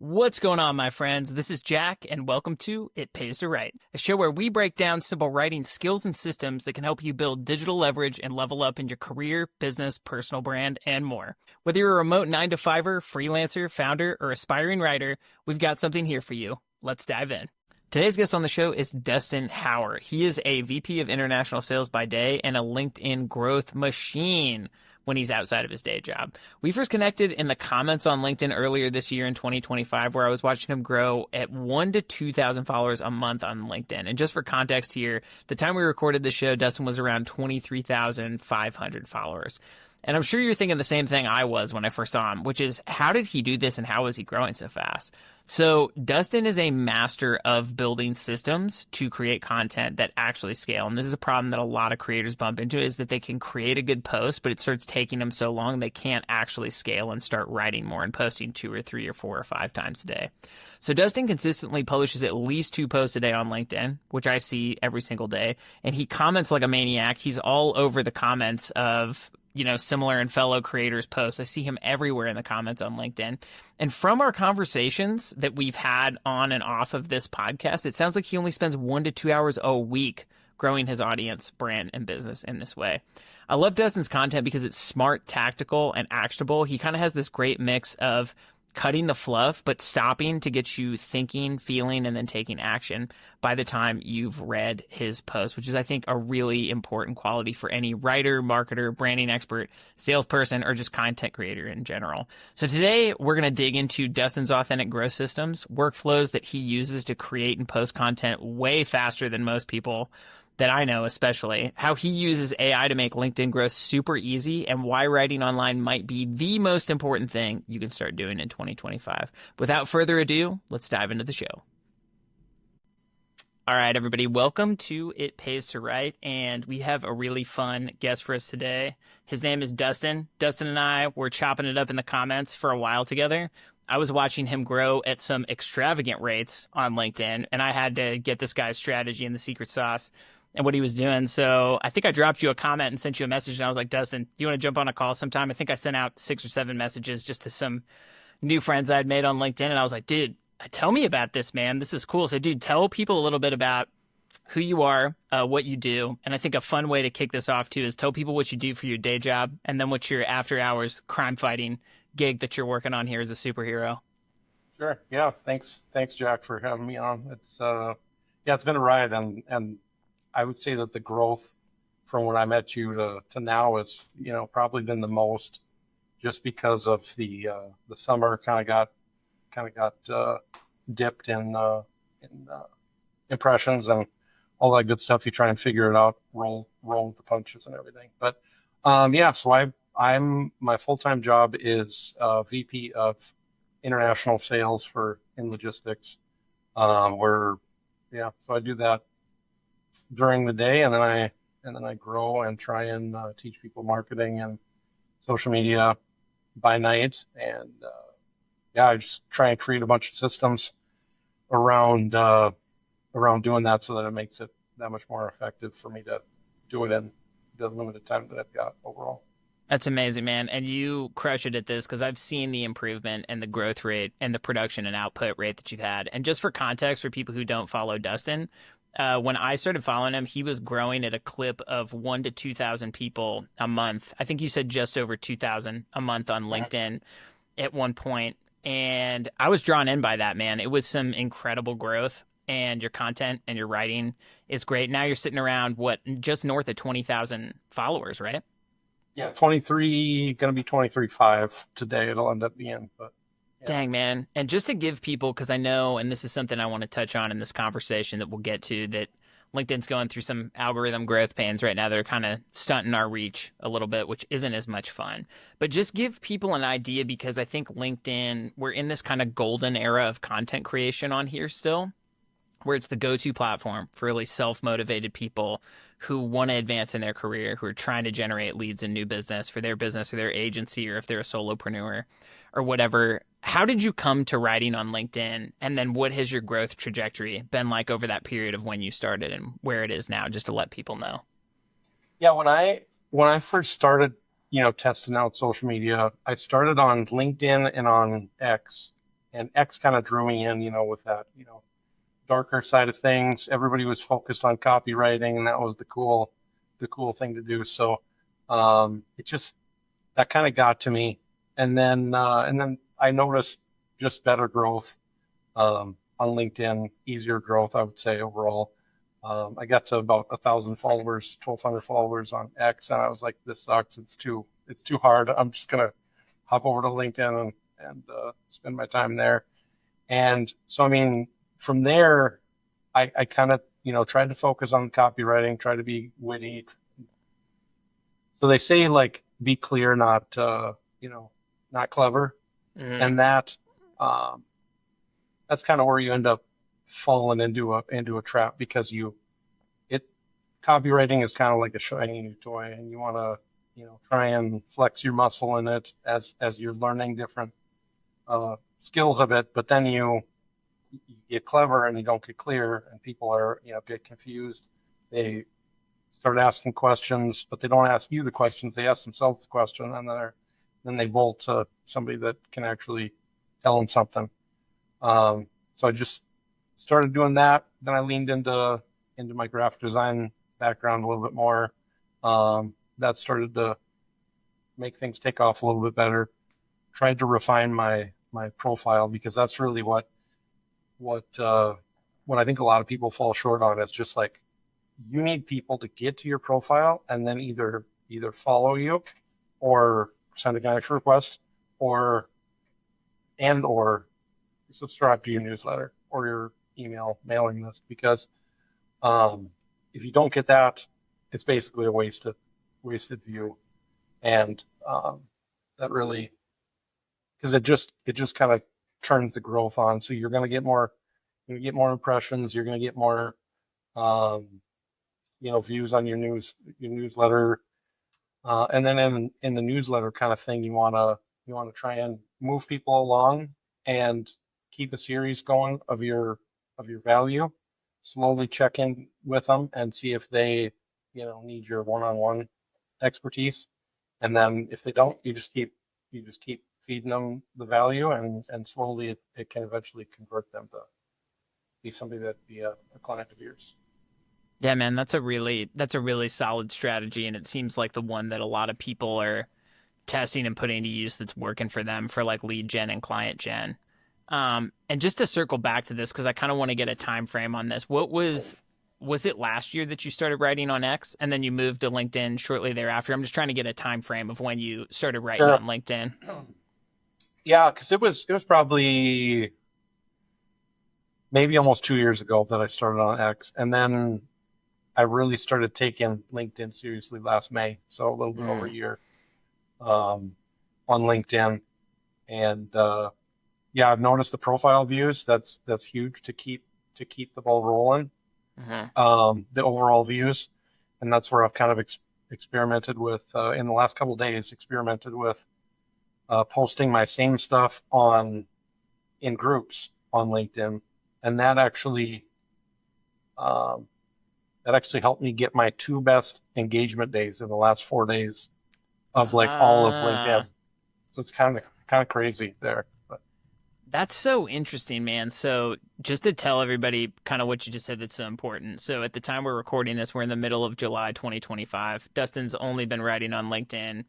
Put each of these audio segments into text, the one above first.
What's going on, my friends? This is Jack, and welcome to It Pays to Write, a show where we break down simple writing skills and systems that can help you build digital leverage and level up in your career, business, personal brand, and more. Whether you're a remote 9-to-5er, freelancer, founder, or aspiring writer, we've got something here for you. Let's dive in. Today's guest on the show is Dustin Hauer. He is a VP of International Sales by day and a LinkedIn growth machine when he's outside of his day job. We first connected in the comments on LinkedIn earlier this year in 2025, where I was watching him grow at 1,000 to 2,000 followers a month on LinkedIn. And just for context here, the time we recorded the show, Dustin was around 23,500 followers. And I'm sure you're thinking the same thing I was when I first saw him, which is how did he do this and how is he growing so fast? So Dustin is a master of building systems to create content that actually scale. And this is a problem that a lot of creators bump into, is that they can create a good post, but it starts taking them so long they can't actually scale and start writing more and posting 2 or 3 or 4 or 5 times a day. So Dustin consistently publishes at least 2 posts a day on LinkedIn, which I see every single day. And he comments like a maniac. He's all over the comments of similar and fellow creators' posts. I see him everywhere in the comments on LinkedIn. And from our conversations that we've had on and off of this podcast, it sounds like he only spends 1 to 2 hours a week growing his audience, brand, and business in this way. I love Dustin's content because it's smart, tactical, and actionable. He kind of has this great mix of cutting the fluff, but stopping to get you thinking, feeling, and then taking action by the time you've read his post, which is, I think, a really important quality for any writer, marketer, branding expert, salesperson, or just content creator in general. So today, we're going to dig into Dustin's authentic growth systems, workflows that he uses to create and post content way faster than most people that I know, especially how he uses AI to make LinkedIn growth super easy, and why writing online might be the most important thing you can start doing in 2025. Without further ado, let's dive into the show. All right, everybody, welcome to It Pays to Write, and we have a really fun guest for us today. His name is Dustin. Dustin and I were chopping it up in the comments for a while together. I was watching him grow at some extravagant rates on LinkedIn, and I had to get this guy's strategy and the secret sauce and what he was doing. So I think I dropped you a comment and sent you a message, and I was like, Dustin, you want to jump on a call sometime? I think I sent out 6 or 7 messages just to some new friends I'd made on LinkedIn. And I was like, dude, tell me about this, man. This is cool. So dude, tell people a little bit about who you are, what you do. And I think a fun way to kick this off too is tell people what you do for your day job, and then what your after hours crime fighting gig that you're working on here as a superhero. Sure. Yeah. Thanks, Jack, for having me on. It's it's been a ride, and I would say that the growth from when I met you to now is, probably been the most, just because of the summer kind of got dipped in impressions and all that good stuff. You try and figure it out, roll with the punches and everything. But so I'm my full-time job is VP of International Sales in logistics. So I do that during the day, and then I grow and try and teach people marketing and social media by night. And I just try and create a bunch of systems around doing that, so that it makes it that much more effective for me to do it in the limited time that I've got overall. That's amazing, man. And you crush it at this, because I've seen the improvement and the growth rate and the production and output rate that you've had. And just for context, for people who don't follow Dustin, when I started following him, he was growing at a clip of 1,000 to 2,000 people a month. I think you said just over 2,000 a month on LinkedIn at one point. And I was drawn in by that, man. It was some incredible growth, and your content and your writing is great. Now you're sitting around, just north of 20,000 followers, right? Yeah, 23, going to be 23.5 today. It'll end up being, but. Yeah. Dang, man. And just to give people, because I know, and this is something I want to touch on in this conversation that we'll get to, that LinkedIn's going through some algorithm growth pains right now. They're kind of stunting our reach a little bit, which isn't as much fun. But just give people an idea, because I think LinkedIn, we're in this kind of golden era of content creation on here still, where it's the go-to platform for really self-motivated people who want to advance in their career, who are trying to generate leads in new business for their business or their agency, or if they're a solopreneur or whatever. How did you come to writing on LinkedIn? And then what has your growth trajectory been like over that period of when you started and where it is now, just to let people know? Yeah, when I first started, testing out social media, I started on LinkedIn and on X, and X kind of drew me in, with that, darker side of things. Everybody was focused on copywriting, and that was the cool thing to do. So it just that kind of got to me, and then I noticed just better growth on LinkedIn, easier growth, I would say overall. I got to about 1,000 followers, 1,200 followers on X, and I was like, "This sucks. It's too hard. I'm just gonna hop over to LinkedIn and spend my time there." And so, I mean, from there, I kind of tried to focus on copywriting, try to be witty. So they say like be clear, not clever, Mm-hmm. and that's kind of where you end up falling into a trap because it copywriting is kind of like a shiny new toy, and you want to try and flex your muscle in it as you're learning different skills of it, but then you get clever and you don't get clear, and people are get confused. They start asking questions, but they don't ask you the questions. They ask themselves the question, and then they bolt to somebody that can actually tell them something. So I just started doing that. Then I leaned into my graphic design background a little bit more. That started to make things take off a little bit better. Tried to refine my profile, because that's really what I think a lot of people fall short on. It's just like you need people to get to your profile and then either follow you or send a connection request or subscribe to your newsletter or your email mailing list, because if you don't get that, it's basically a wasted view. And that really, because it just kind of turns the growth on. So you're going to get more impressions. You're going to get more views on your newsletter, and then in the newsletter kind of thing, you want to try and move people along and keep a series going of your value. Slowly check in with them and see if they need your one-on-one expertise, and then if they don't, you just keep feeding them the value, and slowly it can eventually convert them to be somebody that be a client of yours. Yeah, man, that's a really solid strategy, and it seems like the one that a lot of people are testing and putting to use that's working for them for like lead gen and client gen. And just to circle back to this, because I kind of want to get a time frame on this. What was it last year that you started writing on X and then you moved to LinkedIn shortly thereafter? I'm just trying to get a time frame of when you started writing Sure. on LinkedIn. Yeah, because it was probably maybe almost 2 years ago that I started on X, and then I really started taking LinkedIn seriously last May, so a little bit over a year on LinkedIn. And yeah, I've noticed the profile views. That's huge to keep the ball rolling. The overall views, and that's where I've kind of experimented with in the last couple of days. Experimented with posting my same stuff in groups on LinkedIn, and that actually helped me get my 2 best engagement days in the last 4 days of like all of LinkedIn. So it's kind of crazy there. But That's so interesting, man. So just to tell everybody kind of what you just said that's so important. So at the time we're recording this, we're in the middle of July 2025. Dustin's only been writing on LinkedIn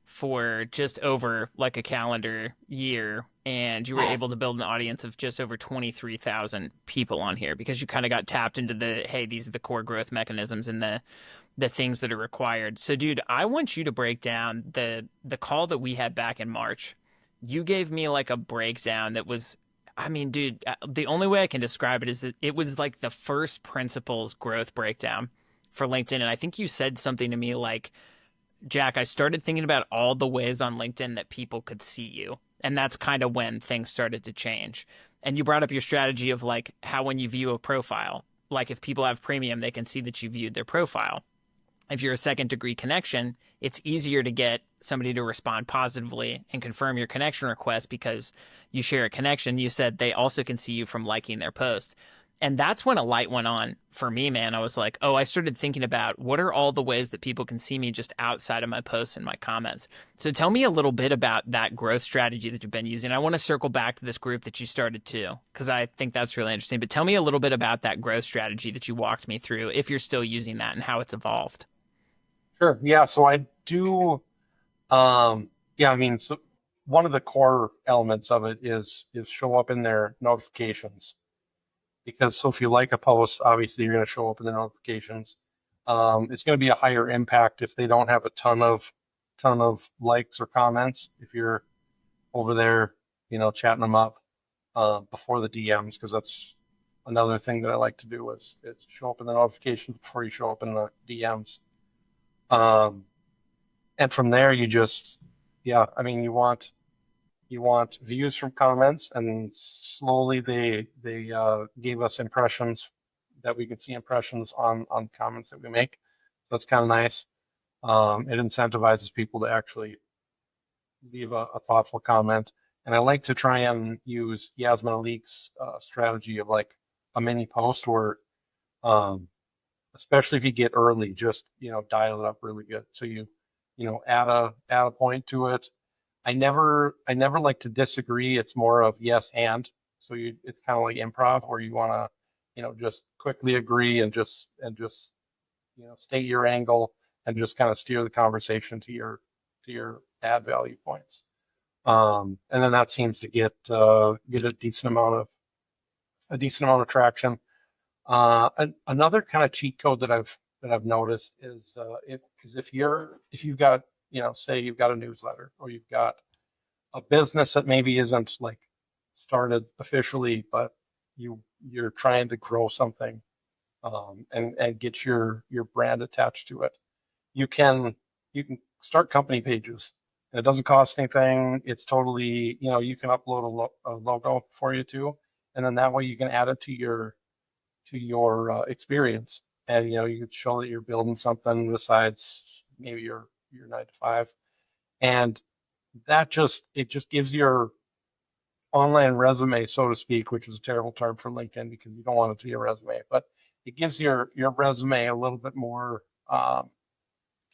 for just over like a calendar year, and you were able to build an audience of just over 23,000 people on here because you kind of got tapped into hey, these are the core growth mechanisms and the things that are required. So dude, I want you to break down the call that we had back in March. You gave me like a breakdown that was, I mean, dude, the only way I can describe it is that it was like the first principles growth breakdown for LinkedIn. And I think you said something to me like, Jack, I started thinking about all the ways on LinkedIn that people could see you. And that's kind of when things started to change. And you brought up your strategy of like how when you view a profile, like if people have premium, they can see that you viewed their profile. If you're a second degree connection, it's easier to get somebody to respond positively and confirm your connection request because you share a connection. You said they also can see you from liking their post. And that's when a light went on for me, man. I was like, oh, I started thinking about what are all the ways that people can see me just outside of my posts and my comments. So tell me a little bit about that growth strategy that you've been using. I want to circle back to this group that you started too, because I think that's really interesting. But tell me a little bit about that growth strategy that you walked me through, if you're still using that and how it's evolved. Sure. Yeah. So I do. Yeah. I mean, so one of the core elements of it is show up in their notifications, because so if you like a post, obviously you're going to show up in the notifications. It's going to be a higher impact if they don't have a ton of likes or comments. If you're over there, chatting them up before the DMs, because that's another thing that I like to do is show up in the notifications before you show up in the DMs. Um, and from there, yeah, I mean, you want views from comments, and slowly they gave us impressions, that we could see impressions on comments that we make. So that's kind of nice. It incentivizes people to actually leave a thoughtful comment. And I like to try and use Yasmin Alik's strategy of like a mini post where, um, especially if you get early, just dial it up really good. So add a point to it. I never like to disagree. It's more of yes and. So it's kind of like improv, where you want to just quickly agree and just state your angle and just kind of steer the conversation to your add value points. And then that seems to get a decent amount of traction. Another kind of cheat code that I've noticed is if you've got, say you've got a newsletter, or you've got a business that maybe isn't like started officially, but you're trying to grow something, and get your brand attached to it. You can start company pages, and it doesn't cost anything. It's totally, you can upload a logo for you too, and then that way you can add it to your experience, and you could show that you're building something besides maybe your 9 to 5, and it just gives your online resume, so to speak, which is a terrible term for LinkedIn because you don't want it to be a resume, but it gives your resume a little bit more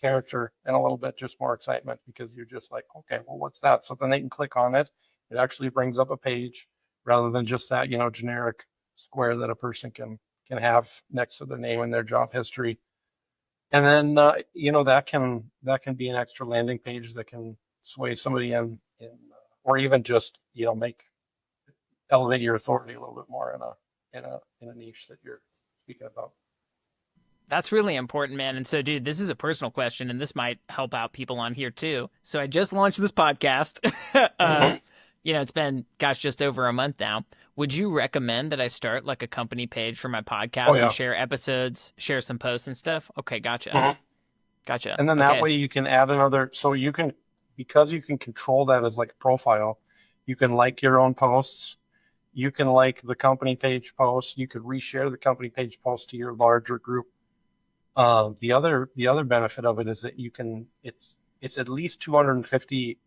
character and a little bit just more excitement, because you're just like, okay, well, what's that? So then they can click on it. It actually brings up a page rather than just that, generic square that a person can have next to their name and their job history. And then, that can be an extra landing page that can sway somebody or even just, elevate your authority a little bit more in a niche that you're speaking about. That's really important, man. And so, dude, this is a personal question, and this might help out people on here too. So I just launched this podcast. It's been, gosh, just over a month now. Would you recommend that I start like a company page for my podcast Oh, yeah. and share episodes, share some posts and stuff? Okay, gotcha. Mhm. Gotcha. And then that way you can add because you can control that as like a profile, you can like your own posts. You can like the company page posts. You could reshare the company page post to your larger group. The other benefit of it is that it's at least 250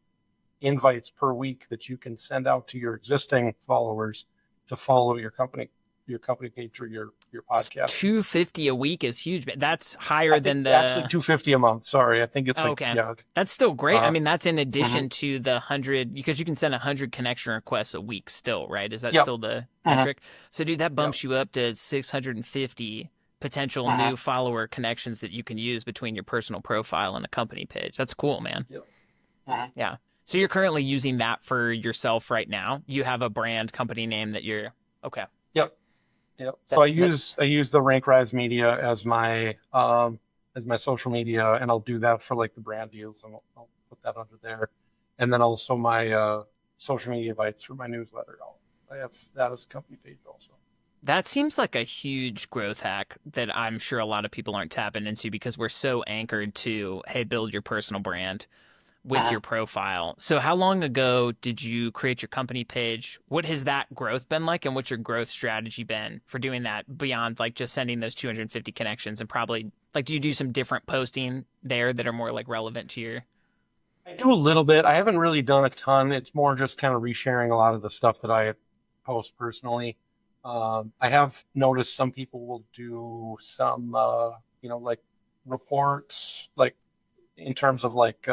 invites per week that you can send out to your existing followers to follow your company page or your podcast. 250 a week is huge. That's higher than actually 250 a month. Sorry, I think it's okay. Yeah. That's still great. I mean, that's in addition to the 100, because you can send 100 connection requests a week still, right? Is that still the metric? So, dude, that bumps you up to 650 potential new follower connections that you can use between your personal profile and a company page. That's cool, man. Yeah. So you're currently using that for yourself right now. You have a brand company name that you're okay. Yep. So I use the Rank Rise Media as my social media, and I'll do that for like the brand deals, and I'll put that under there, and then also my social media bites for my newsletter. I have that as a company page also. That seems like a huge growth hack that I'm sure a lot of people aren't tapping into, because we're so anchored to, hey, build your personal brand with your profile. So how long ago did you create your company page? What has that growth been like, and what's your growth strategy been for doing that beyond like just sending those 250 connections? And probably like, do you do some different posting there that are more like relevant to your... I do a little bit. I haven't really done a ton. It's more just kind of resharing a lot of the stuff that I post personally. I have noticed some people will do some, like reports, like in terms of like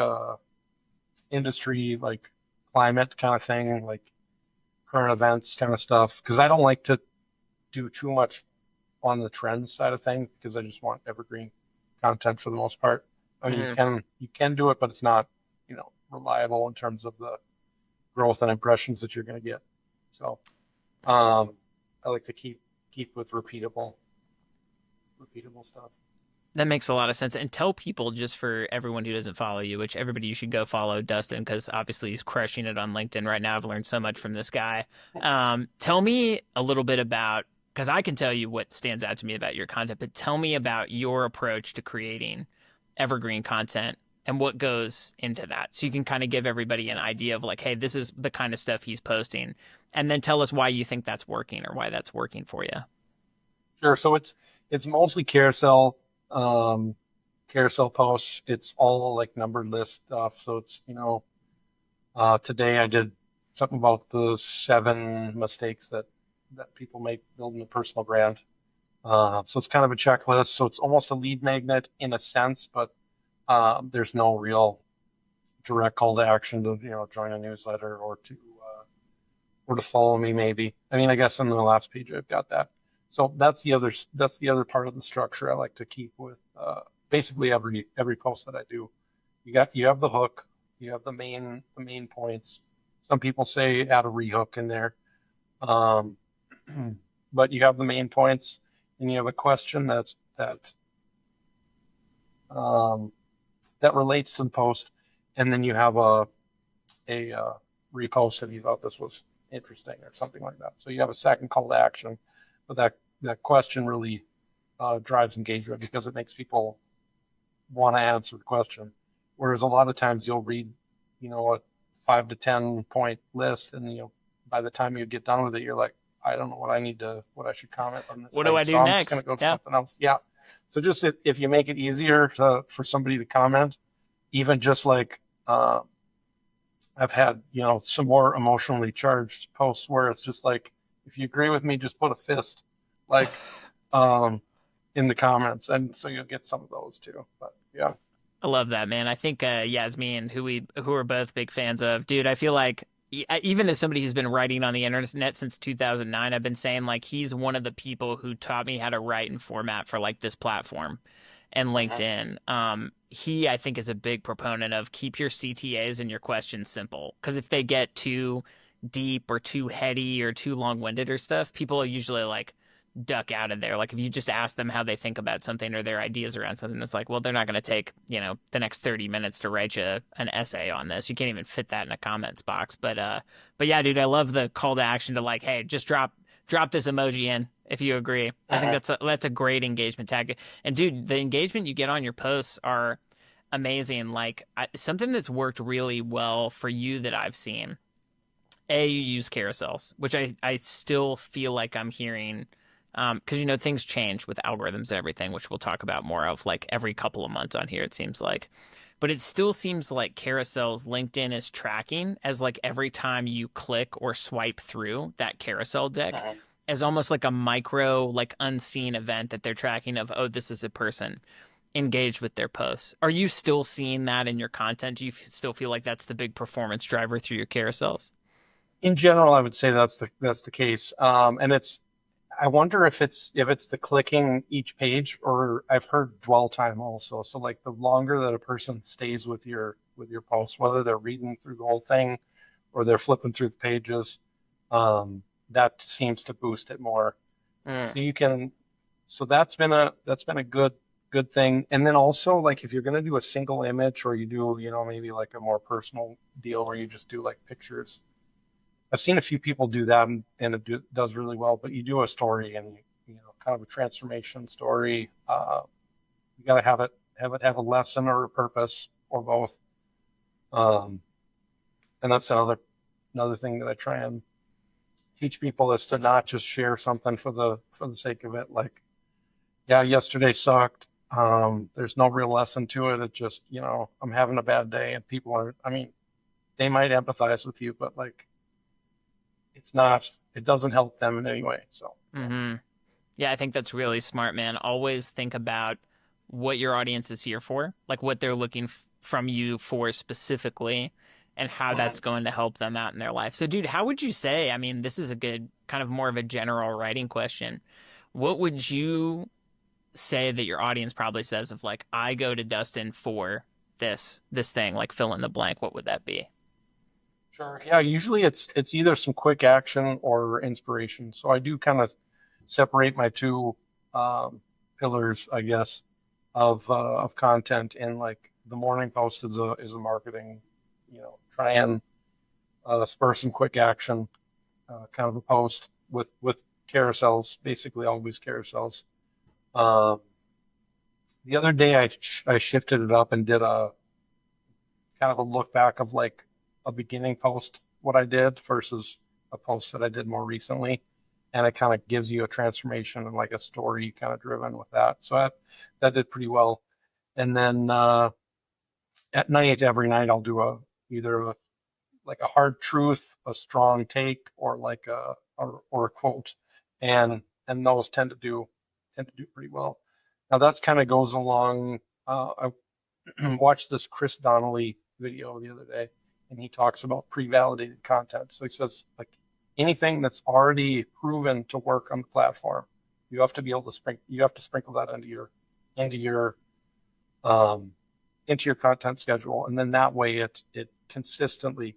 industry, like climate kind of thing, like current events kind of stuff. Because I don't like to do too much on the trends side of things because I just want evergreen content for the most part. I mean, Hmm. you can do it, but it's not, reliable in terms of the growth and impressions that you're going to get. So I like to keep with repeatable stuff. That makes a lot of sense. And tell people, just for everyone who doesn't follow you, which everybody you should go follow Dustin because obviously he's crushing it on LinkedIn right now. I've learned so much from this guy. Tell me a little bit about, because I can tell you what stands out to me about your content, but tell me about your approach to creating evergreen content and what goes into that. So you can kind of give everybody an idea of like, hey, this is the kind of stuff he's posting. And then tell us why you think that's working or why that's working for you. Sure. So it's mostly um, carousel posts. It's all like numbered list stuff. So it's today I did something about the 7 mistakes that people make building a personal brand. So it's kind of a checklist. So it's almost a lead magnet in a sense, but there's no real direct call to action to join a newsletter or to follow me maybe. I mean, I guess on the last page I've got that. So that's the other part of the structure I like to keep with basically every post that I do. You have the hook, you have the main points. Some people say add a rehook in there, um, but you have the main points, and you have a question um, that relates to the post, and then you have a repost if you thought this was interesting or something like that. So you have a second call to action, but that question really drives engagement because it makes people want to answer the question. Whereas a lot of times you'll read, a 5 to 10 point list, and by the time you get done with it, you're like, I don't know what I should comment on this What do thing, I so do I'm just going to next? go to Yeah. something else. Yeah. So just if you make it easier for somebody to comment, even just like I've had some more emotionally charged posts where it's just like, if you agree with me, just put a fist, like um, in the comments, and so you'll get some of those too. But yeah. I love that, man. I think Yasmin, who are both big fans of, dude. I feel like even as somebody who's been writing on the internet since 2009, I've been saying like he's one of the people who taught me how to write and format for like this platform and Mhm. LinkedIn. He I think is a big proponent of keep your CTAs and your questions simple because if they get too deep or too heady or too long-winded or stuff, people are usually like duck out of there. Like if you just ask them how they think about something or their ideas around something, it's like, well, they're not going to take, the next 30 minutes to write you an essay on this. You can't even fit that in a comments box. But yeah, dude, I love the call to action to like, hey, just drop this emoji in if you agree. I think Mhm. that's a great engagement tactic. And dude, the engagement you get on your posts are amazing. Like something that's worked really well for you that I've seen. You use carousels, which I still feel like I'm hearing because things change with algorithms and everything, which we'll talk about more of like every couple of months on here. It seems like, but it still seems like carousels LinkedIn is tracking as like every time you click or swipe through that carousel deck Mhm. as almost like a micro like unseen event that they're tracking of, oh, this is a person engaged with their posts. Are you still seeing that in your content? Do you still feel like that's the big performance driver through your carousels? In general, I would say that's the case. And I wonder if it's the clicking each page, or I've heard dwell time also. So like the longer that a person stays with your post, whether they're reading through the whole thing or they're flipping through the pages, that seems to boost it more. Mm. So that's been a good thing. And then also like if you're going to do a single image, or you do maybe like a more personal deal where you just do like pictures. I've seen a few people do that, and does really well. But you do a story, and kind of a transformation story. You got to have a lesson or a purpose or both. Um, and that's another thing that I try and teach people, is to not just share something for the sake of it. Like, yeah, yesterday sucked. There's no real lesson to it. It just I'm having a bad day, and people are. I mean, they might empathize with you, but like, it doesn't help them in any way. So. Mm-hmm. Yeah, I think that's really smart, man. Always think about what your audience is here for, like what they're looking from you for specifically, and how that's going to help them out in their life. So, dude, how would you say? I mean, this is a good kind of more of a general writing question. What would you say that your audience probably says of like, I go to Dustin for this thing, like fill in the blank? What would that be? Sure. Yeah, usually it's either some quick action or inspiration. So I do kind of separate my two pillars, I guess, of content. In like the morning post is a marketing, try and spur some quick action, kind of a post with carousels, basically always carousels. Um, the other day I shifted it up and did a kind of a look back of like a beginning post, what I did versus a post that I did more recently. And it kind of gives you a transformation and like a story kind of driven with that. So that did pretty well. And then at night, every night, I'll do either like a hard truth, a strong take, or like or a quote, and those tend to do pretty well. Now that's kind of goes along. I watched this Chris Donnelly video the other day, and he talks about pre-validated content. So he says like anything that's already proven to work on the platform, you have to be able to sprinkle that into your um, into your content schedule, and then that way it consistently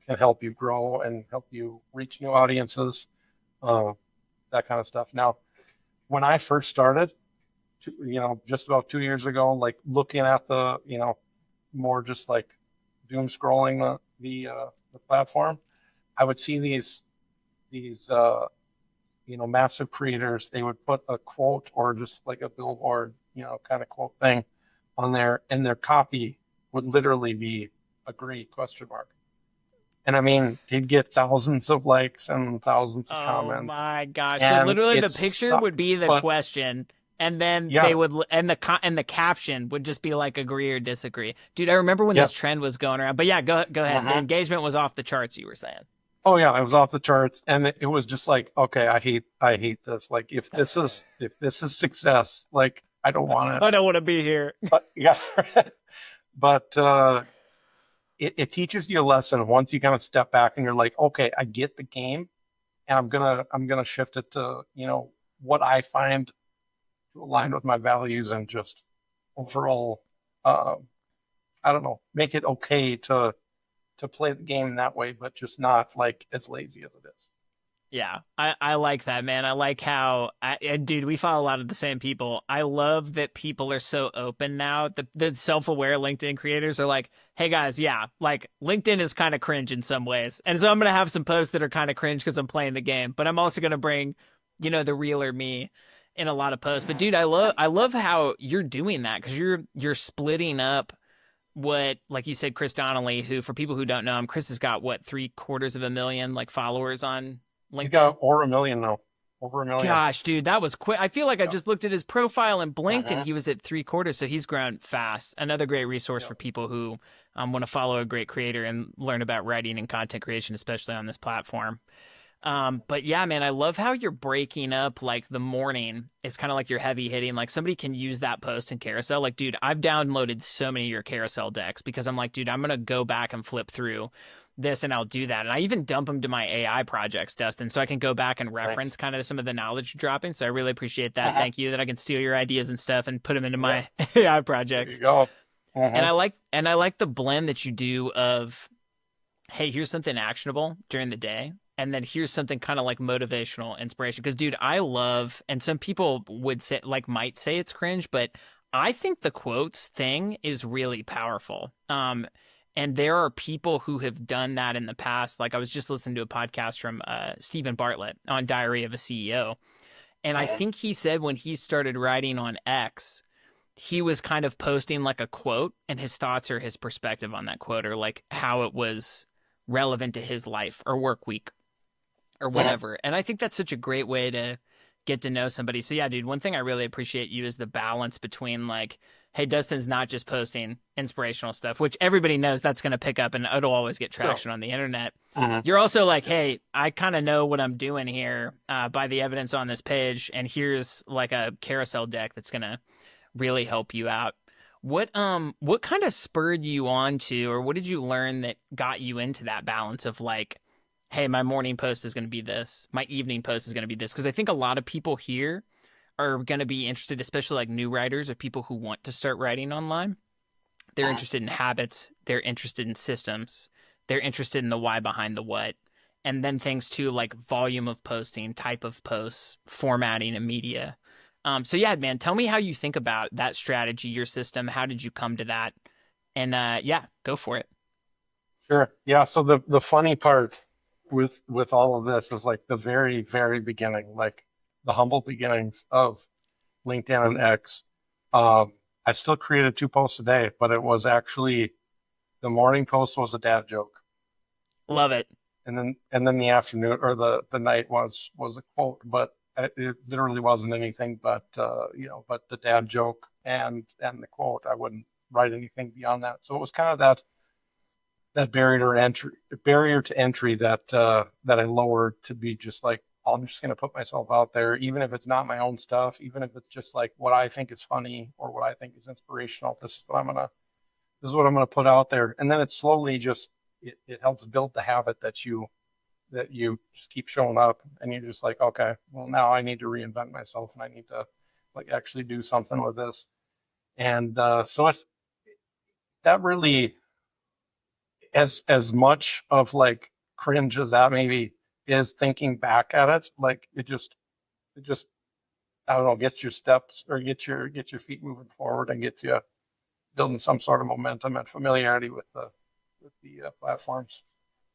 can help you grow and help you reach new audiences, uh, that kind of stuff. Now, when I first started, just about 2 years ago, like looking at more just like doom scrolling the platform, I would see these massive creators. They would put a quote or just like a billboard, kind of quote thing on there, and their copy would literally be agree question mark. And I mean, he'd get thousands of likes and thousands of Oh comments, my gosh. So and literally it the picture would sucked. be the But question and then they yeah, would and the caption would just be like agree or disagree. Dude, I remember when yeah, this trend was going around. But yeah, go ahead. The uh-huh. engagement was off the charts, you were saying. Oh yeah, it was off the charts, and it was just like, okay, I hate this. Like, if this is success, like I don't want it. I don't want to be here. But yeah, but it teaches you a lesson once you kind of step back and you're like, okay, I get the game, and I'm gonna shift it to what I find to align with my values and just overall, uh, I don't know, make it okay to play the game that way, but just not like as lazy as it is. Yeah, I like that, man. I like how, and dude, we follow a lot of the same people. I love that people are so open now. The self-aware LinkedIn creators are like, hey guys, yeah, like LinkedIn is kind of cringe in some ways. And so I'm going to have some posts that are kind of cringe because I'm playing the game, but I'm also going to bring, the realer me in a lot of posts. But dude, I love how you're doing that because you're splitting up what, like you said, Chris Donnelly, who, for people who don't know him, Chris has got what, 750,000 like followers on He's LinkedIn? got over a million now, over a million. Gosh, dude, that was quick. I feel like I Yeah. just looked at his profile and blinked, and Uh-huh. he was at 3/4. So he's grown fast. Another great resource Yeah. for people who want to follow a great creator and learn about writing and content creation, especially on this platform. But yeah, man, I love how you're breaking up like the morning is kind of like your heavy hitting. Like somebody can use that post in carousel. Like, dude, I've downloaded so many of your carousel decks because I'm like, dude, I'm gonna go back and flip through this and I'll do that. And I even dump them to my AI projects, Dustin, so I can go back and Nice. reference kind of some of the knowledge dropping. So I really appreciate that. Uh-huh. Thank you that I can steal your ideas and stuff and put them into Yeah. my AI There you projects. go. And Uh-huh. I like the blend that you do of, hey, here's something actionable during the day. And then here's something kind of like motivational inspiration. Because, dude, I love, and some people would say, like, might say it's cringe, but I think the quotes thing is really powerful. And there are people who have done that in the past. Like, I was just listening to a podcast from Stephen Bartlett on Diary of a CEO. And I Uh-huh. think he said when he started writing on X, he was kind of posting like a quote and his thoughts or his perspective on that quote or like how it was relevant to his life or work week or Uh-huh. whatever. And I think that's such a great way to get to know somebody. So yeah, dude, one thing I really appreciate you is the balance between like, hey, Dustin's not just posting inspirational stuff, which everybody knows that's going to pick up and it'll always get traction on the internet. You're also like, hey, I kind of know what I'm doing here by the evidence on this page, and here's like a carousel deck that's going to really help you out. What kind of spurred you on to, or what did you learn that got you into that balance of like, hey, my morning post is going to be this, my evening post is going to be this? Because I think a lot of people here are going to be interested, especially like new writers or people who want to start writing online. They're interested in habits, they're interested in systems, they're interested in the why behind the what. And then things too like volume of posting, type of posts, formatting and media. So yeah, man, tell me how you think about that strategy, your system. How did you come to that? And yeah, go for it. Sure. Yeah. So the funny part with all of this is like the very, very beginning, like the humble beginnings of LinkedIn and X. I still created 2 posts a day, but it was actually the morning post was a dad joke. Love it. And then the afternoon or the night was a quote, but it literally wasn't anything but but the dad joke and the quote. I wouldn't write anything beyond that. So it was kind of that barrier to entry that I lowered to be just like, I'm just going to put myself out there, even if it's not my own stuff, even if it's just like what I think is funny or what I think is inspirational. This is what I'm gonna put out there, and then it slowly just it helps build the habit that you just keep showing up, and you're just like, okay, well now I need to reinvent myself, and I need to like actually do something with this, and so it's that really as much of like cringe as that maybe is thinking back at it, like it just I don't know, gets your steps or get your feet moving forward and gets you building some sort of momentum and familiarity with the platforms.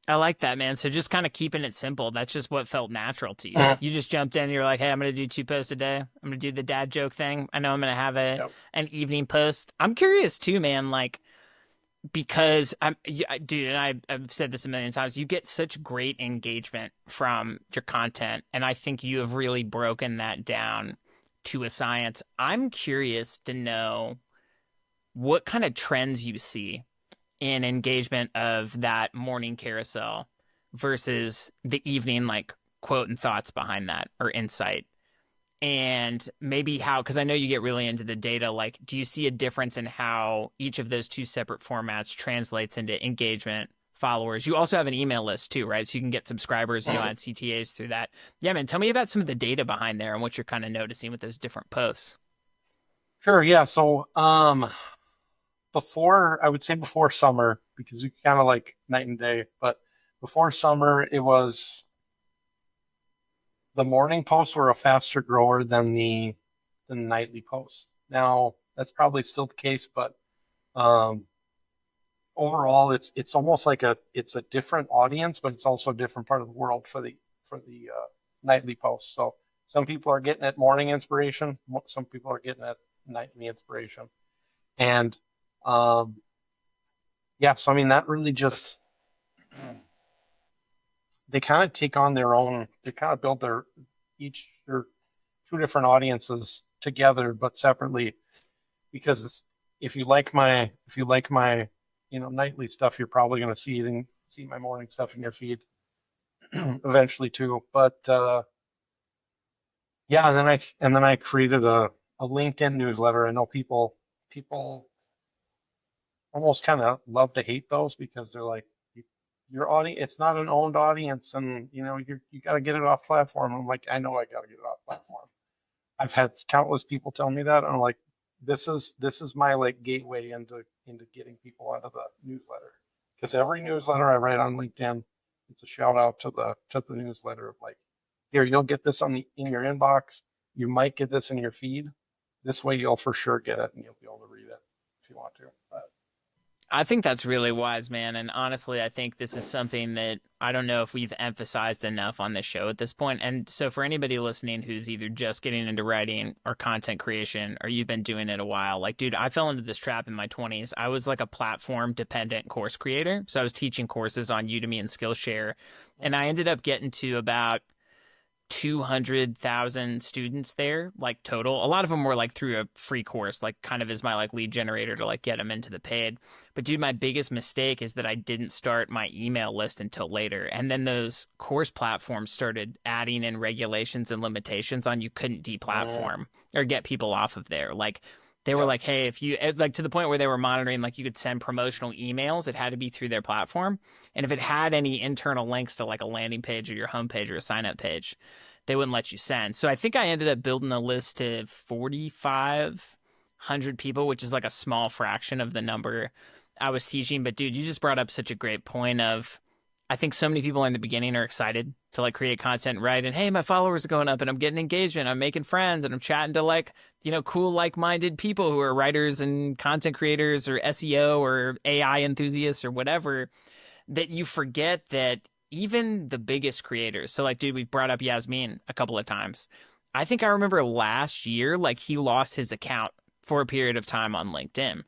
I like that, man. So just kind of keeping it simple. That's just what felt natural to you. Mhm. You just jumped in and you're like, hey, I'm going to do 2 posts a day. I'm going to do the dad joke thing. I know I'm going to have Yep. an evening post. I'm curious too, man, like, because dude, and I've said this a million times, you get such great engagement from your content. And I think you have really broken that down to a science. I'm curious to know what kind of trends you see in engagement of that morning carousel versus the evening, like quote and thoughts behind that or insight. And maybe how, because I know you get really into the data, like, do you see a difference in how each of those 2 separate formats translates into engagement, followers? You also have an email list too, right? So you can get subscribers, add CTAs through that. Yeah, man, tell me about some of the data behind there and what you're kind of noticing with those different posts. Sure. Yeah. So I would say before summer, because you kind of like night and day, but before summer, it was the morning posts were a faster grower than the nightly posts. Now that's probably still the case, but um, overall, it's almost like it's a different audience, but it's also a different part of the world for the nightly posts. So some people are getting at morning inspiration, some people are getting at nightly inspiration, and um, yeah. So I mean, that really just they kind of take on their own. They kind of build their 2 different audiences together, but separately. Because if you like my nightly stuff, you're probably going to see my morning stuff in your feed eventually too. But yeah, and then I created a LinkedIn newsletter. I know people almost kind of love to hate those because they're like, your audience, it's not an owned audience, and you got to get it off platform. I'm like, I know I got to get it off platform. I've had countless people tell me that. And I'm like, this is my like gateway into getting people onto the newsletter, because every newsletter I write on LinkedIn, it's a shout out to the newsletter of like, here, you'll get this in your inbox. You might get this in your feed. This way, you'll for sure get it, and you'll be able to read it if you want to. But I think that's really wise, man. And honestly, I think this is something that I don't know if we've emphasized enough on this show at this point. And so for anybody listening who's either just getting into writing or content creation, or you've been doing it a while, like, dude, I fell into this trap in my 20s. I was like a platform dependent course creator. So I was teaching courses on Udemy and Skillshare. And I ended up getting to about 200,000 students there, like total. A lot of them were like through a free course, like kind of as my like lead generator to like get them into the paid. But dude, my biggest mistake is that I didn't start my email list until later. And then those course platforms started adding in regulations and limitations on you couldn't deplatform or get people off of there. Like they were like, hey, if you like to the point where they were monitoring, like you could send promotional emails, it had to be through their platform. And if it had any internal links to like a landing page or your homepage or a sign up page, they wouldn't let you send. So I think I ended up building a list to 4,500 people, which is like a small fraction of the number I was teaching. But dude, you just brought up such a great point of, I think so many people in the beginning are excited to like create content, right? And hey, my followers are going up and I'm getting engagement, I'm making friends and I'm chatting to like, cool, like-minded people who are writers and content creators or SEO or AI enthusiasts or whatever, that you forget that even the biggest creators. So like, dude, we brought up Yasmin a couple of times. I think I remember last year, like he lost his account for a period of time on LinkedIn.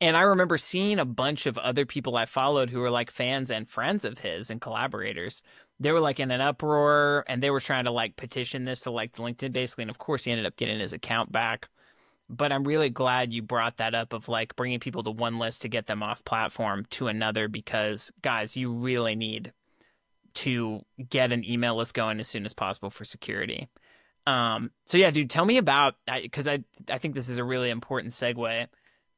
And I remember seeing a bunch of other people I followed who were like fans and friends of his and collaborators. They were like in an uproar and they were trying to like petition this to like LinkedIn basically. And of course he ended up getting his account back. But I'm really glad you brought that up of like bringing people to one list to get them off platform to another, because guys, you really need to get an email list going as soon as possible for security. So yeah, dude, tell me about, because I think this is a really important segue.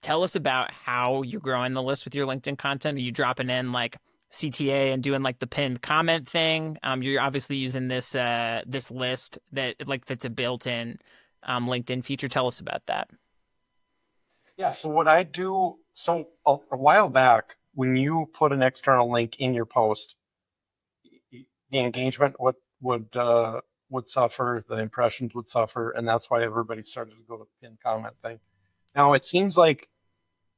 Tell us about how you're growing the list with your LinkedIn content. Are you dropping in like CTA and doing like the pinned comment thing? You're obviously using this this list that's a built-in LinkedIn feature. Tell us about that. Yeah. So what I do, so a while back, when you put an external link in your post, the engagement would suffer, the impressions would suffer, and that's why everybody started to go to the pinned comment thing. Now it seems like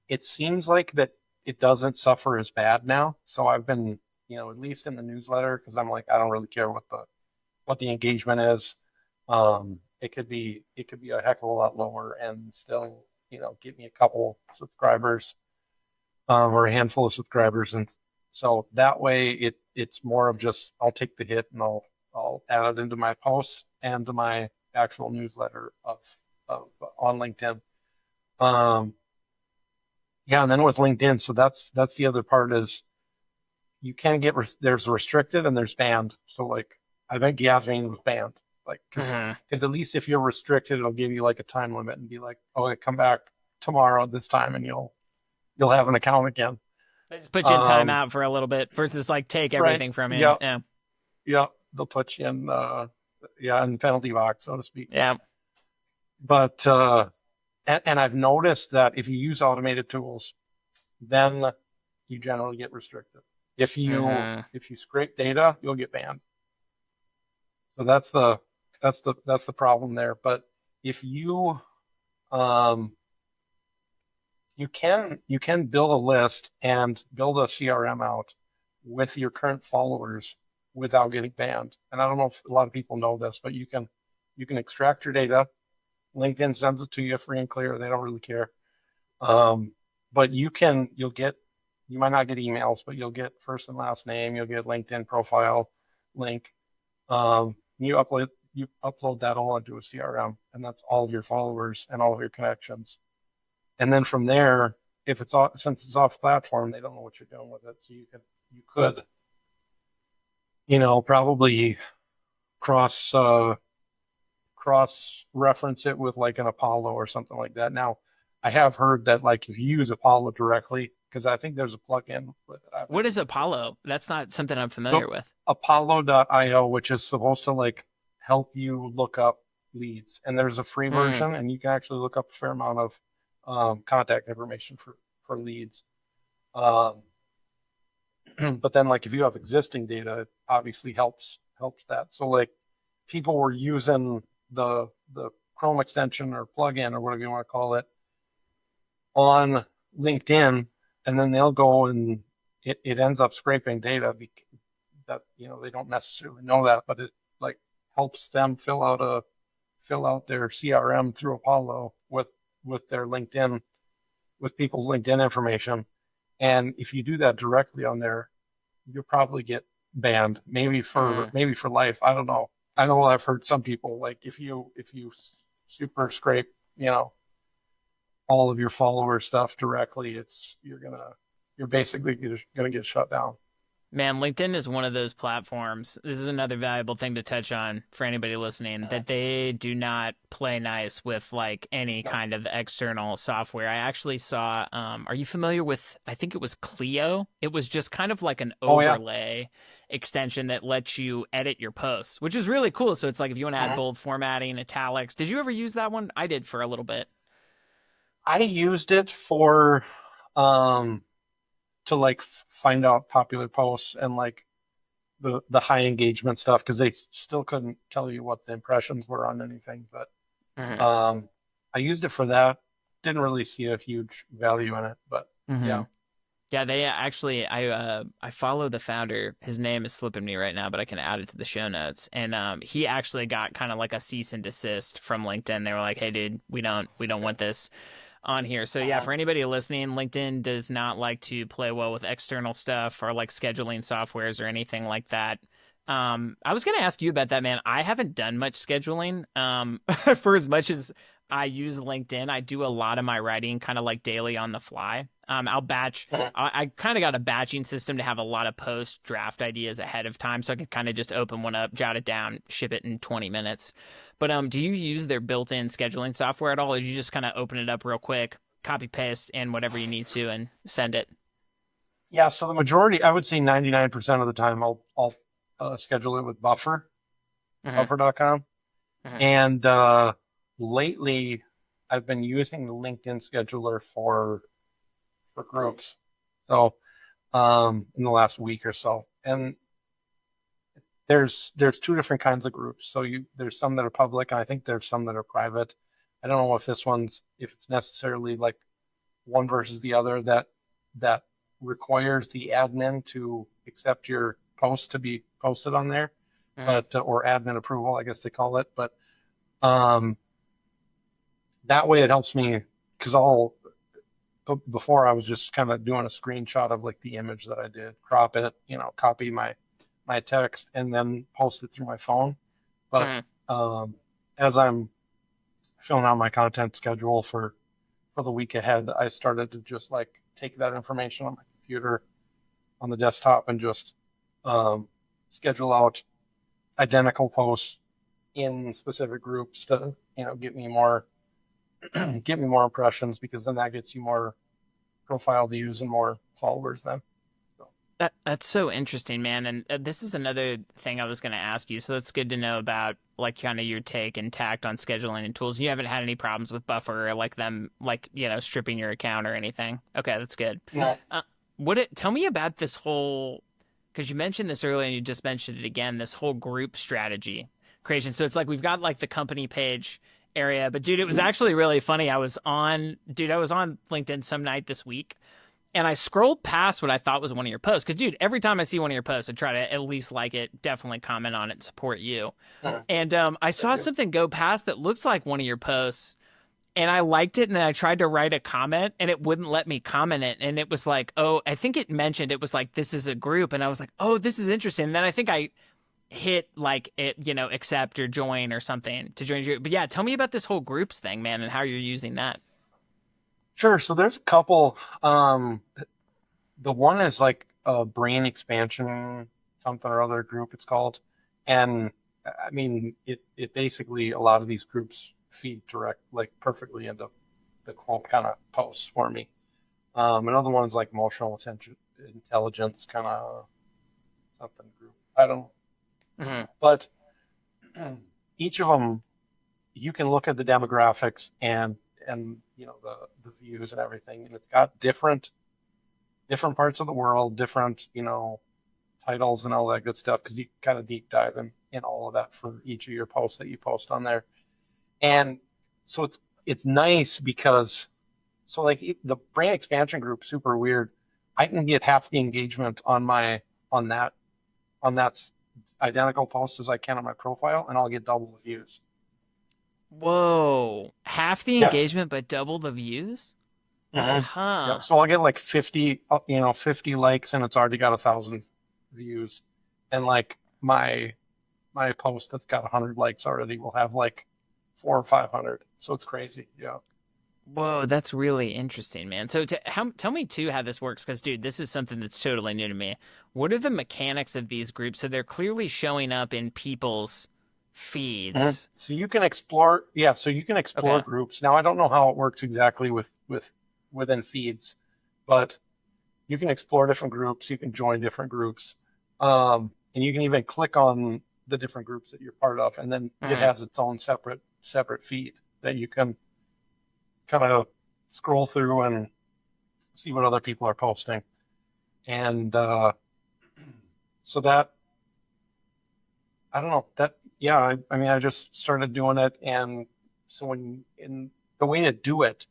that it doesn't suffer as bad now. So I've been, at least in the newsletter, because I'm like, I don't really care what the engagement is. It could be a heck of a lot lower and still, get me a couple subscribers, or a handful of subscribers. And so that way it's more of just, I'll take the hit and I'll add it into my posts and to my actual newsletter of on LinkedIn. Yeah. And then with LinkedIn, so that's the other part is you can get, there's restricted and there's banned. So like, I think Yasmin was banned, like, because at least if you're restricted, it'll give you like a time limit and be like, oh, come back tomorrow at this time and you'll have an account again. They just put you in timeout for a little bit versus like take everything from you. Yep. Yeah. Yeah. They'll put you in, in the penalty box, so to speak. Yeah. But, and I've noticed that if you use automated tools, then you generally get restricted. If you scrape data, you'll get banned. So that's the problem there. But if you you can build a list and build a CRM out with your current followers without getting banned. And I don't know if a lot of people know this, but you can extract your data. LinkedIn sends it to you free and clear. They don't really care. But you might not get emails, but you'll get first and last name. You'll get LinkedIn profile link. You upload that all into a CRM, and that's all of your followers and all of your connections. And then from there, since it's off platform, they don't know what you're doing with it. So you could, probably cross reference it with like an Apollo or something like that. Now, I have heard that like if you use Apollo directly, because I think there's a plugin with it. What is Apollo? That's not something I'm familiar with. Apollo.io, which is supposed to like help you look up leads, and there's a free version, and you can actually look up a fair amount of contact information for leads. But then like if you have existing data, it obviously helps that. So like people were using the Chrome extension or plugin or whatever you want to call it on LinkedIn, and then they'll go and it ends up scraping data that they don't necessarily know that, but it like helps them fill out their CRM through Apollo with their LinkedIn, with people's LinkedIn information. And if you do that directly on there, you'll probably get banned, maybe for life. I don't know. I know I've heard some people like if you super scrape, you know, all of your follower stuff directly, you're basically gonna get shut down. Man, LinkedIn is one of those platforms. This is another valuable thing to touch on for anybody listening, that they do not play nice with like any No. kind of external software. I actually saw, are you familiar with, I think it was Clio? It was just kind of like an Oh yeah. overlay extension that lets you edit your posts, which is really cool. So it's like if you want to add Mhm. bold formatting, italics. Did you ever use that one? I did for a little bit. I used it for um to like find out popular posts and like the high engagement stuff because they still couldn't tell you what the impressions were on anything. But Mm-hmm. um, I used it for that. Didn't really see a huge value in it, but Mm-hmm. yeah. Yeah, they actually I follow the founder. His name is slipping me right now, but I can add it to the show notes. And he actually got kind of like a cease and desist from LinkedIn. They were like, "Hey dude, we don't want this on here." So yeah, Uh-huh. for anybody listening, LinkedIn does not like to play well with external stuff or like scheduling softwares or anything like that. I was gonna ask you about that, man. I haven't done much scheduling. For as much as I use LinkedIn, I do a lot of my writing kind of like daily on the fly. I'll batch. I kind of got a batching system to have a lot of post draft ideas ahead of time, so I can kind of just open one up, jot it down, ship it in 20 minutes. But do you use their built-in scheduling software at all, or do you just kind of open it up real quick, copy paste in whatever you need to, and send it? Yeah, so the majority, I would say 99% of the time, I'll schedule it with Mm-hmm. buffer.com. Mm-hmm. And lately, I've been using the LinkedIn scheduler for groups. So in the last week or so, and there's two different kinds of groups. So there's some that are public, and I think there's some that are private. I don't know if it's necessarily like one versus the other that requires the admin to accept your post to be posted on there, Mm-hmm. but or admin approval, I guess they call it. But um, that way it helps me because before I was just kind of doing a screenshot of like the image that I did, crop it, copy my text, and then post it through my phone. But Mm-hmm. um, as I'm filling out my content schedule for the week ahead, I started to just like take that information on my computer on the desktop and just um, schedule out identical posts in specific groups to get me more get me more impressions because then that gets you more profile views and more followers then. So, That's so interesting, man. And this is another thing I was going to ask you. So that's good to know about like kind of your take and tact on scheduling and tools. You haven't had any problems with Buffer or like them like, stripping your account or anything. Okay, that's good. no. Uh, tell me about this whole, because you mentioned this earlier and you just mentioned it again, this whole group strategy creation. So it's like we've got like the company page area, but dude, it was actually really funny. I was on LinkedIn some night this week and I scrolled past what I thought was one of your posts. Because, dude, every time I see one of your posts, I try to at least like it, definitely comment on it, support you. And I saw Thank you. something go past that looks like one of your posts, and I liked it, and then I tried to write a comment, and it wouldn't let me comment it. And it was like, oh, I think it mentioned it was like, this is a group. And I was like, oh, this is interesting. And then I think I hit like it, accept or join or something to join your. But yeah, tell me about this whole groups thing, man, and how you're using that. Sure. So there's a couple. The one is like a brain expansion something or other group it's called, and I mean it basically a lot of these groups feed direct like perfectly into the quote kind of posts for me. Another one's like emotional attention intelligence kind of something group. I don't, Mm-hmm. but each of them you can look at the demographics and the views and everything, and it's got different parts of the world, different titles and all that good stuff because you kind of deep dive in all of that for each of your posts that you post on there. And so it's nice because so like the brand expansion group super weird. I can get half the engagement on that on that identical post as I can on my profile, and I'll get double the views. Whoa, half the Yeah. engagement, but double the views? Mhm. Yeah. Huh. So I'll get like 50 likes, and it's already got 1,000 views. And like my post that's got 100 likes already will have like 400 or 500. So it's crazy. Yeah. Whoa, that's really interesting, man. So tell me too how this works, because dude, this is something that's totally new to me. What are the mechanics of these groups? So they're clearly showing up in people's feeds. So you can explore, yeah. So you can explore Okay. groups. Now I don't know how it works exactly with within feeds, but you can explore different groups. You can join different groups, and you can even click on the different groups that you're part of, and then it Mhm. has its own separate feed that you can kind of scroll through and see what other people are posting. And so that I don't know that yeah I mean I just started doing it, and so when in the way to do it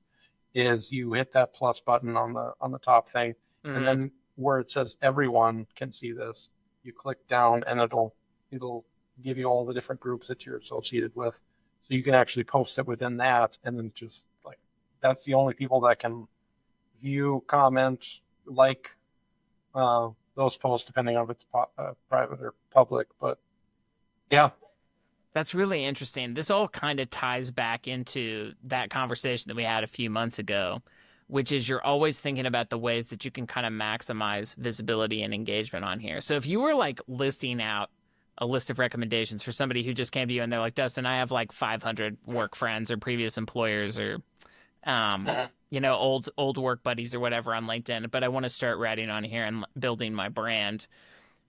is you hit that plus button on the top thing, and Mhm. then where it says everyone can see this, you click down and it'll give you all the different groups that you're associated with, so you can actually post it within that, and then just like that's the only people that can view, comment, like those posts, depending on if it's private or public. But yeah, That's really interesting. This all kind of ties back into that conversation that we had a few months ago, which is you're always thinking about the ways that you can kind of maximize visibility and engagement on here. So if you were like listing out a list of recommendations for somebody who just came to you and they're like, Dustin, I have like 500 work friends or previous employers or old work buddies or whatever on LinkedIn, but I want to start writing on here and building my brand.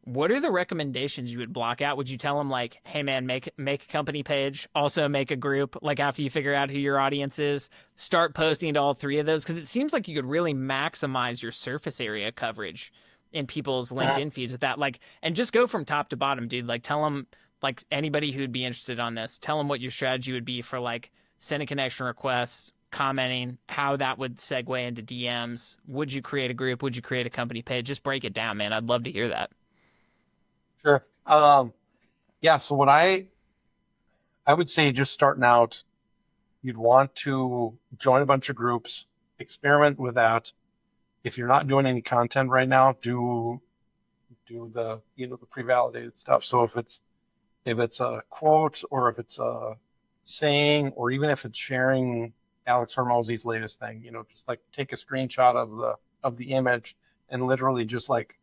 What are the recommendations you would block out? Would you tell them like, "Hey man, make a company page, also make a group, like after you figure out who your audience is, start posting to all three of those because it seems like you could really maximize your surface area coverage in people's LinkedIn feeds with that like and just go from top to bottom, dude. Like tell them like anybody who'd be interested on this, tell them what your strategy would be for like sending connection requests, commenting, how that would segue into DMs. Would you create a group? Would you create a company page? Just break it down, man. I'd love to hear that. sure. Yeah, so what I would say, just starting out, you'd want to join a bunch of groups, experiment with that. If you're not doing any content right now, do the the pre-validated stuff. So if it's a quote, or if it's a saying, or even if it's sharing Alex Hormozzi's latest thing, just like take a screenshot of the image and literally just like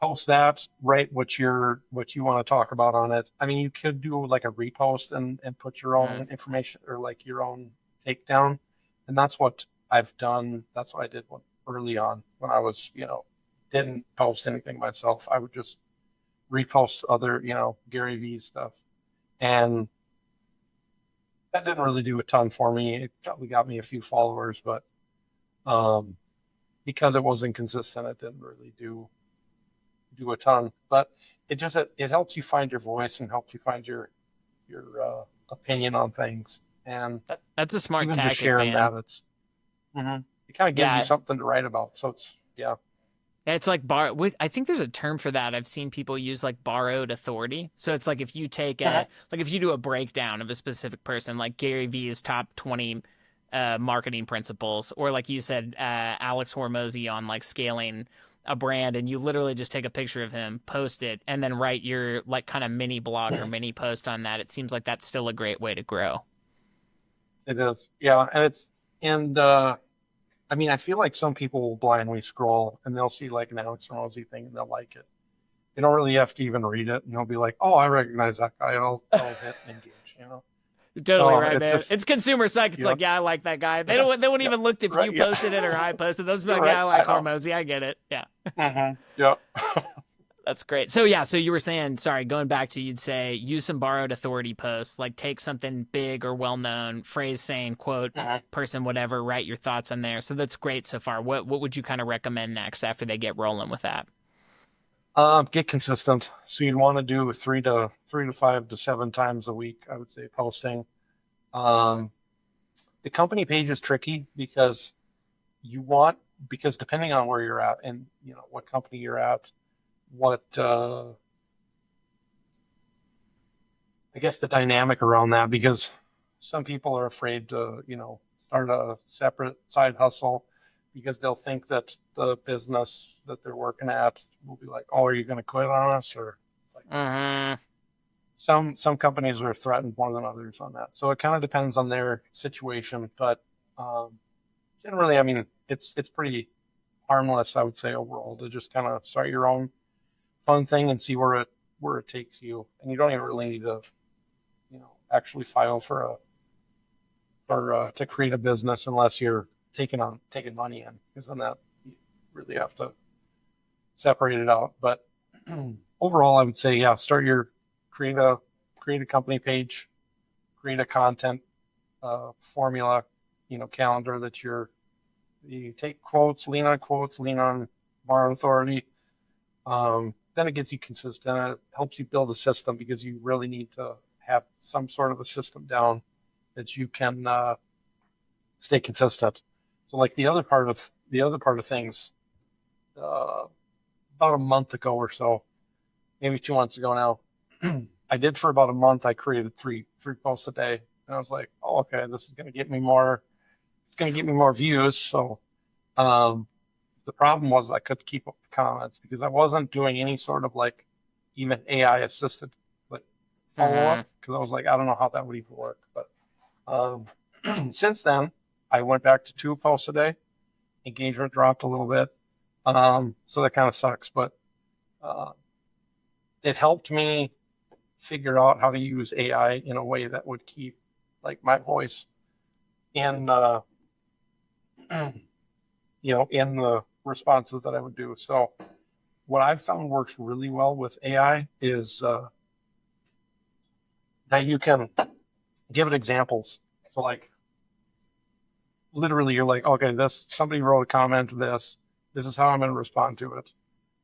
post that, write what you want to talk about on it. I mean, you could do like a repost and put your Mm. own information, or like your own takedown, and that's what I've done. That's what I did early on when I was, didn't post anything myself. I would just repost other, Gary Vee stuff, and that didn't really do a ton for me. It probably got me a few followers, but um, because it wasn't consistent, it didn't really do a ton. But it helps you find your voice and helps you find your opinion on things, and That's a smart even just tactic, sharing man. that, it kind of gives you Yeah, something to write about. So it's yeah. it's like I think there's a term for that. I've seen people use like borrowed authority. So it's like if you take a like if you do a breakdown of a specific person, like Gary Vee's top 20 marketing principles, or like you said, Alex Hormozzi on like scaling a brand, and you literally just take a picture of him, post it, and then write your like kind of mini blog or mini post on that. It seems like that's still a great way to grow. It is, yeah, and I mean, I feel like some people will blindly scroll and they'll see like an Alex Hormozzi thing and they'll like it. You don't really have to even read it, and they'll be like, "Oh, I recognize that guy." I'll hit engage. You're totally No, right, it's man. just It's consumer psych. It's yeah, like, yeah, I like that guy. They yeah, don't. They won't yeah, even look if right, you yeah, posted it or I posted. They'll just be you're like, yeah, right. I like I know. Hormozy. I get it. Yeah, Yeah. that's great. So yeah, so you were saying, sorry, going back to you'd say use some borrowed authority posts, like take something big or well known phrase, saying quote person whatever, write your thoughts on there. So that's great so far. What would you kind of recommend next after they get rolling with that? Get consistent. So you'd want to do 3 to 5 to 7 times a week, I would say, posting. Um, the company page is tricky you want because depending on where you're at, and what company you're at, what I guess the dynamic around that, because some people are afraid to start a separate side hustle because they'll think that the business that they're working at will be like, "Oh, are you going to quit on us?" Or it's like, Mm-hmm. some companies are threatened more than others on that. So it kind of depends on their situation. But generally, I mean, it's pretty harmless, I would say, overall, to just kind of start your own fun thing and see where it takes you. And you don't even really need to, actually file to create a business unless you're taking money in, because then that you really have to separate it out. But overall, I would say, yeah, create a company page, create a content formula, calendar that you take quotes, lean on borrowed authority. Then it gets you consistent. It helps you build a system, because you really need to have some sort of a system down that you can stay consistent. So like the other part of things, about a month ago or so, maybe 2 months ago now, I did for about a month. I created three posts a day, and I was like, oh, okay, this is going to get me more. It's going to get me more views. So the problem was I couldn't keep up the comments, because I wasn't doing any sort of like even AI assisted like follow up, because I was like, I don't know how that would even work. But since then, I went back to 2 posts a day. Engagement dropped a little bit, so that kind of sucks. But it helped me figure out how to use AI in a way that would keep like my voice in in the responses that I would do. So what I've found works really well with AI is that you can give it examples. So like literally you're like, okay, somebody wrote a comment, this is how I'm going to respond to it.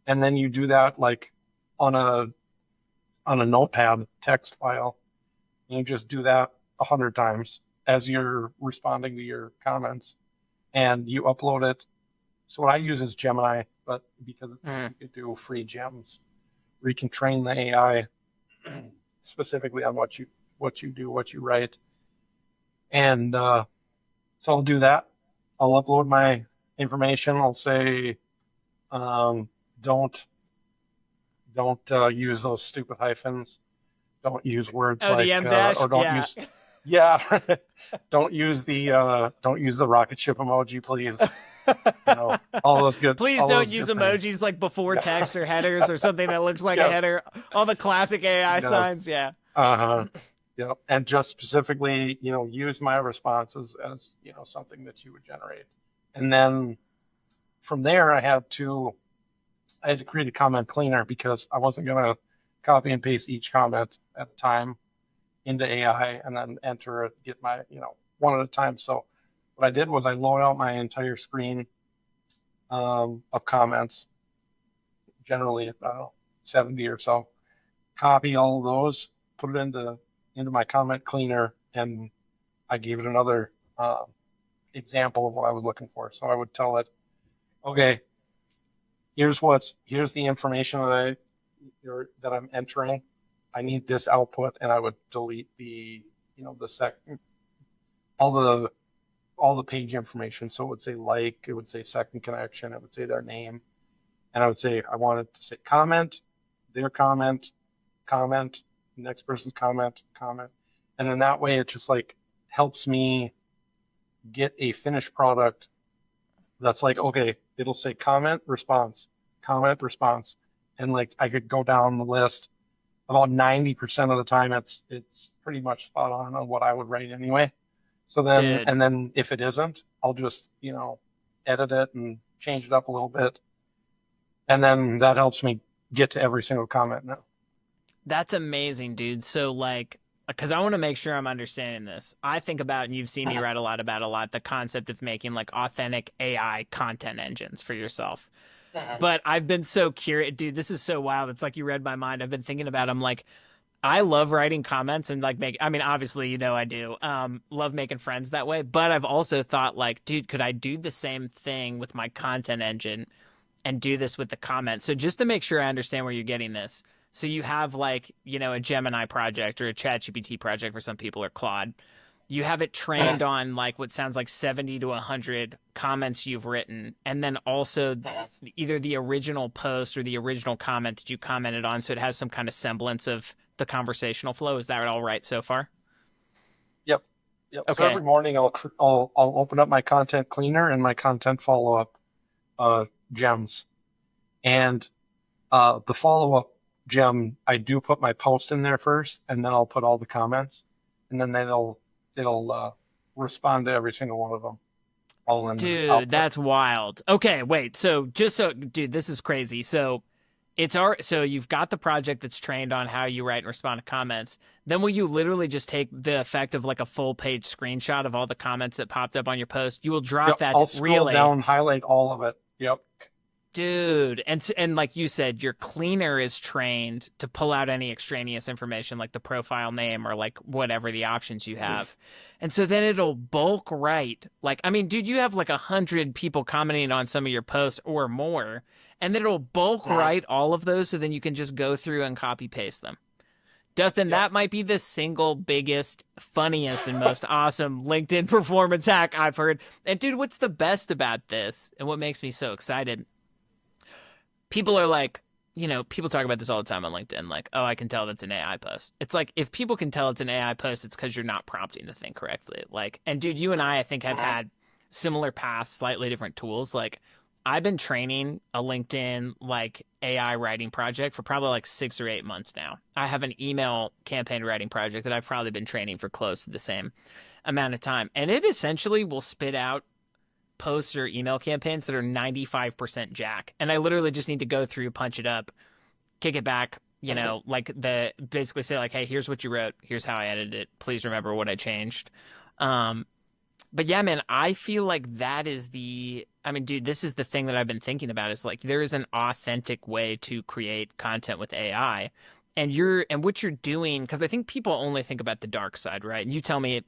And then you do that like on a notepad text file, and you just do that 100 times as you're responding to your comments, and you upload it. So what I use is Gemini, but because you can do free gems, where you can train the AI specifically on what you do, what you write. And so I'll do that. I'll upload my information. I'll say, don't use those stupid hyphens. Don't use words like the M dash, or don't use. Yeah, don't use the rocket ship emoji, please. All those good. Please don't use emojis things. Like before text or headers or something that looks like a header. All the classic AI signs. Yeah. Yeah, and just specifically, use my responses as something that you would generate, and then from there, I had to create a comment cleaner, because I wasn't going to copy and paste each comment at a time into AI and then enter it, get my, one at a time. So what I did was I load out my entire screen of comments, generally 70 or so, copy all of those, put it into my comment cleaner, and I gave it another example of what I was looking for. So I would tell it, okay, here's the information that I'm entering. I need this output, and I would delete the all the page information. So it would say it would say second connection, it would say their name, and I would say I want it to say comment, their comment, next person's comment, and then that way it just like helps me get a finished product that's like, okay, it'll say comment, response, and like I could go down the list. About 90% of the time, it's pretty much spot on what I would write anyway. So then, and then if it isn't, I'll just edit it and change it up a little bit, and then that helps me get to every single comment now. That's amazing, dude. So like, because I want to make sure I'm understanding this. I think about, and you've seen me write a lot, the concept of making like authentic AI content engines for yourself. But I've been so curious, dude, this is so wild. It's like you read my mind. I've been thinking about it. I'm like, I love writing comments and like obviously, I do love making friends that way. But I've also thought like, dude, could I do the same thing with my content engine and do this with the comments? So just to make sure I understand where you're getting this. So you have like, a Gemini project or a ChatGPT project for some people, or Claude. You have it trained on like what sounds like 70 to 100 comments you've written, and then also either the original post or the original comment that you commented on, so it has some kind of semblance of the conversational flow. Is that all right so far? Yep. Yep. So Okay. every morning I'll open up my content cleaner and my content follow up gems, and the follow up gem, I do put my post in there first, and then I'll put all the comments, and then it'll respond to every single one of them all in the Dude, output. that's wild. Okay, wait. So dude, this is crazy. So so you've got the project that's trained on how you write and respond to comments. Then will you literally just take the effect of like a full page screenshot of all the comments that popped up on your post? You will drop Yep. that I'll scroll really, down, highlight all of it. Yep. dude. And like you said, your cleaner is trained to pull out any extraneous information like the profile name or like whatever the options you have. And so then it'll bulk write. Like, I mean, dude, you have like 100 people commenting on some of your posts or more, and then it'll bulk write all of those so then you can just go through and copy paste them. Dustin, Yep. that might be the single biggest, funniest, and most awesome LinkedIn performance hack I've heard. And dude, what's the best about this and what makes me so excited? People are like, people talk about this all the time on LinkedIn, like, oh, I can tell that's an AI post. It's like, if people can tell it's an AI post, it's because you're not prompting the thing correctly. Like, and dude, you and I think, have had similar paths, slightly different tools. Like, I've been training a LinkedIn like AI writing project for probably like 6 or 8 months now. I have an email campaign writing project that I've probably been training for close to the same amount of time. And it essentially will spit out posts or email campaigns that are 95% Jack. And I literally just need to go through, punch it up, kick it back, like basically say like, hey, here's what you wrote. Here's how I edited it. Please remember what I changed. But yeah, man, I feel like I mean, dude, this is the thing that I've been thinking about is like, there is an authentic way to create content with AI. And what you're doing, because I think people only think about the dark side, right? And you tell me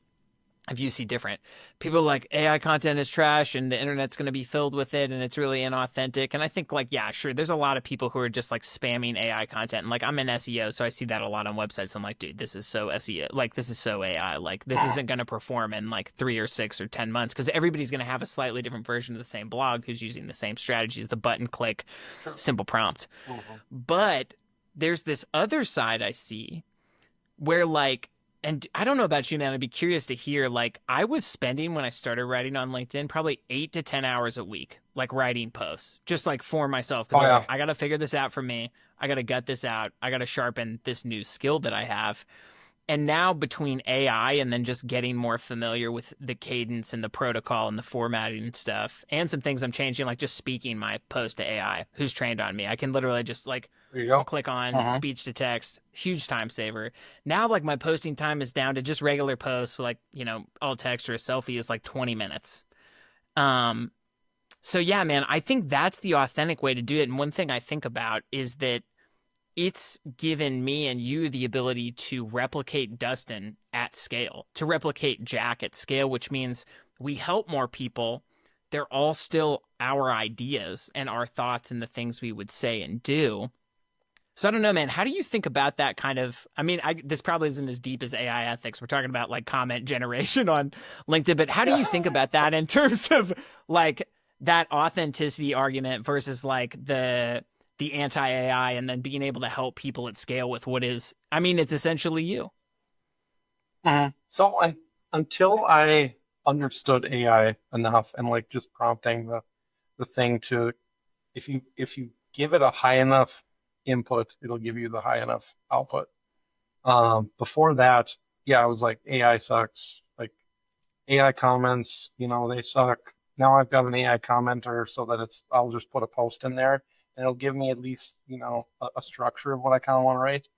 if you see different. People like AI content is trash and the internet's going to be filled with it and it's really inauthentic. And I think like, yeah, sure, there's a lot of people who are just like spamming AI content. And like, I'm in SEO, so I see that a lot on websites. I'm like, dude, this is so SEO. Like, this is so AI. Like, this isn't going to perform in like 3 or 6 or 10 months because everybody's going to have a slightly different version of the same blog who's using the same strategies, the button click, simple prompt. But there's this other side I see where like, and I don't know about you, man. I'd be curious to hear. Like, I was spending when I started writing on LinkedIn probably 8 to 10 hours a week, like writing posts, just like for myself. Because I was like, I got to figure this out for me. I got to gut this out. I got to sharpen this new skill that I have. And now between AI and then just getting more familiar with the cadence and the protocol and the formatting and stuff, and some things I'm changing, like just speaking my post to AI, who's trained on me. I can literally just like click on speech to text, huge time saver. Now, like my posting time is down to just regular posts, like, all text or a selfie is like 20 minutes. So yeah, man, I think that's the authentic way to do it. And one thing I think about is that it's given me and you the ability to replicate Dustin at scale, to replicate Jack at scale, which means we help more people. They're all still our ideas and our thoughts and the things we would say and do. So I don't know, man. How do you think about that kind of? I mean, this probably isn't as deep as AI ethics. We're talking about like comment generation on LinkedIn, but how do you think about that in terms of like that authenticity argument versus like the anti-AI and then being able to help people at scale with what is, I mean, it's essentially you. So until I understood AI enough and like just prompting the thing to, if you give it a high enough input, it'll give you the high enough output. Before that, yeah, I was like, AI sucks. Like AI comments, they suck. Now I've got an AI commenter so that I'll just put a post in there and it'll give me at least, a structure of what I kind of want to write.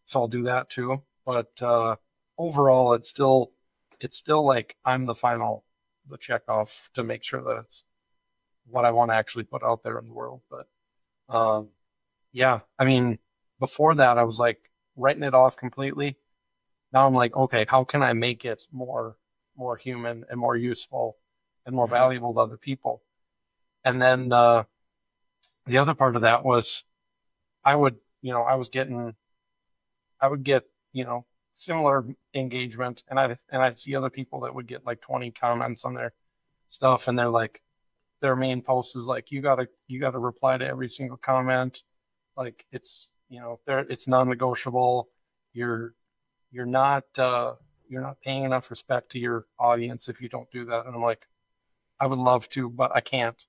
So I'll do that too. But overall, it's still like I'm the check off to make sure that it's what I want to actually put out there in the world. But yeah, I mean, before that, I was like writing it off completely. Now I'm like, okay, how can I make it more human and more useful and more valuable to other people? And then the other part of that was I would get, similar engagement, and I'd see other people that would get like 20 comments on their stuff, and they're like, their main post is like, you gotta reply to every single comment. Like it's non-negotiable. You're you're not you're not paying enough respect to your audience if you don't do that. And I'm like, I would love to, but I can't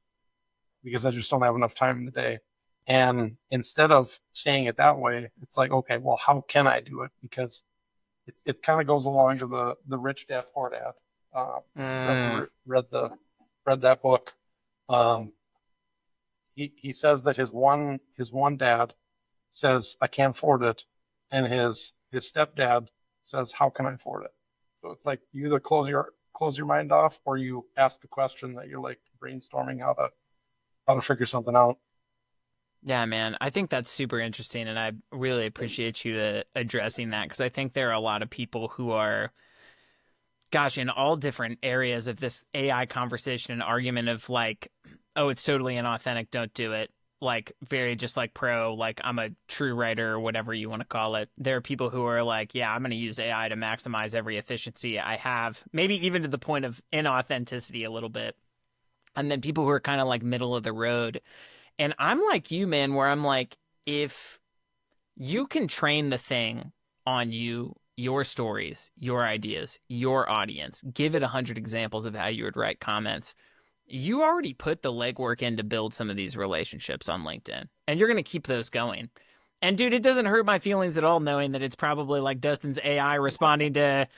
because I just don't have enough time in the day. And instead of saying it that way, it's like, okay, well, how can I do it? Because it kind of goes along to the Rich Dad Poor Dad. Mm. Read that book. Um, he says that his one dad says I can't afford it, and his stepdad says how can I afford it? So it's like you either close your mind off or you ask the question that you're like brainstorming how to figure something out. Yeah, man. I think that's super interesting, and I really appreciate you addressing that because I think there are a lot of people who are, gosh, in all different areas of this AI conversation and argument of like, oh, it's totally inauthentic, don't do it. Like, very just like pro, like, I'm a true writer or whatever you want to call it. There are people who are like, yeah, I'm going to use AI to maximize every efficiency I have, maybe even to the point of inauthenticity a little bit. And then people who are kind of like middle of the road. And I'm like you, man, where I'm like, if you can train the thing on you, your stories, your ideas, your audience, give it 100 examples of how you would write comments. You already put the legwork in to build some of these relationships on LinkedIn, and you're going to keep those going. And dude, it doesn't hurt my feelings at all knowing that it's probably like Dustin's AI responding to,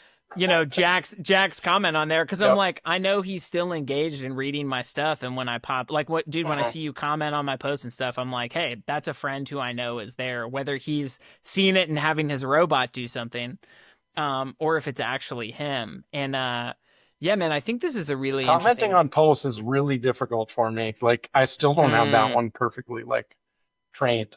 Jack's comment on there because I'm Yep. like, I know he's still engaged in reading my stuff. And when I pop, like, what, dude, when I Mhm. see you comment on my posts and stuff, I'm like, hey, that's a friend who I know is there, whether he's seeing it and having his robot do something, or if it's actually him. And yeah, man, I think this is a really Commenting interesting. on posts is really difficult for me. Like I still don't have that Mm, one perfectly like trained.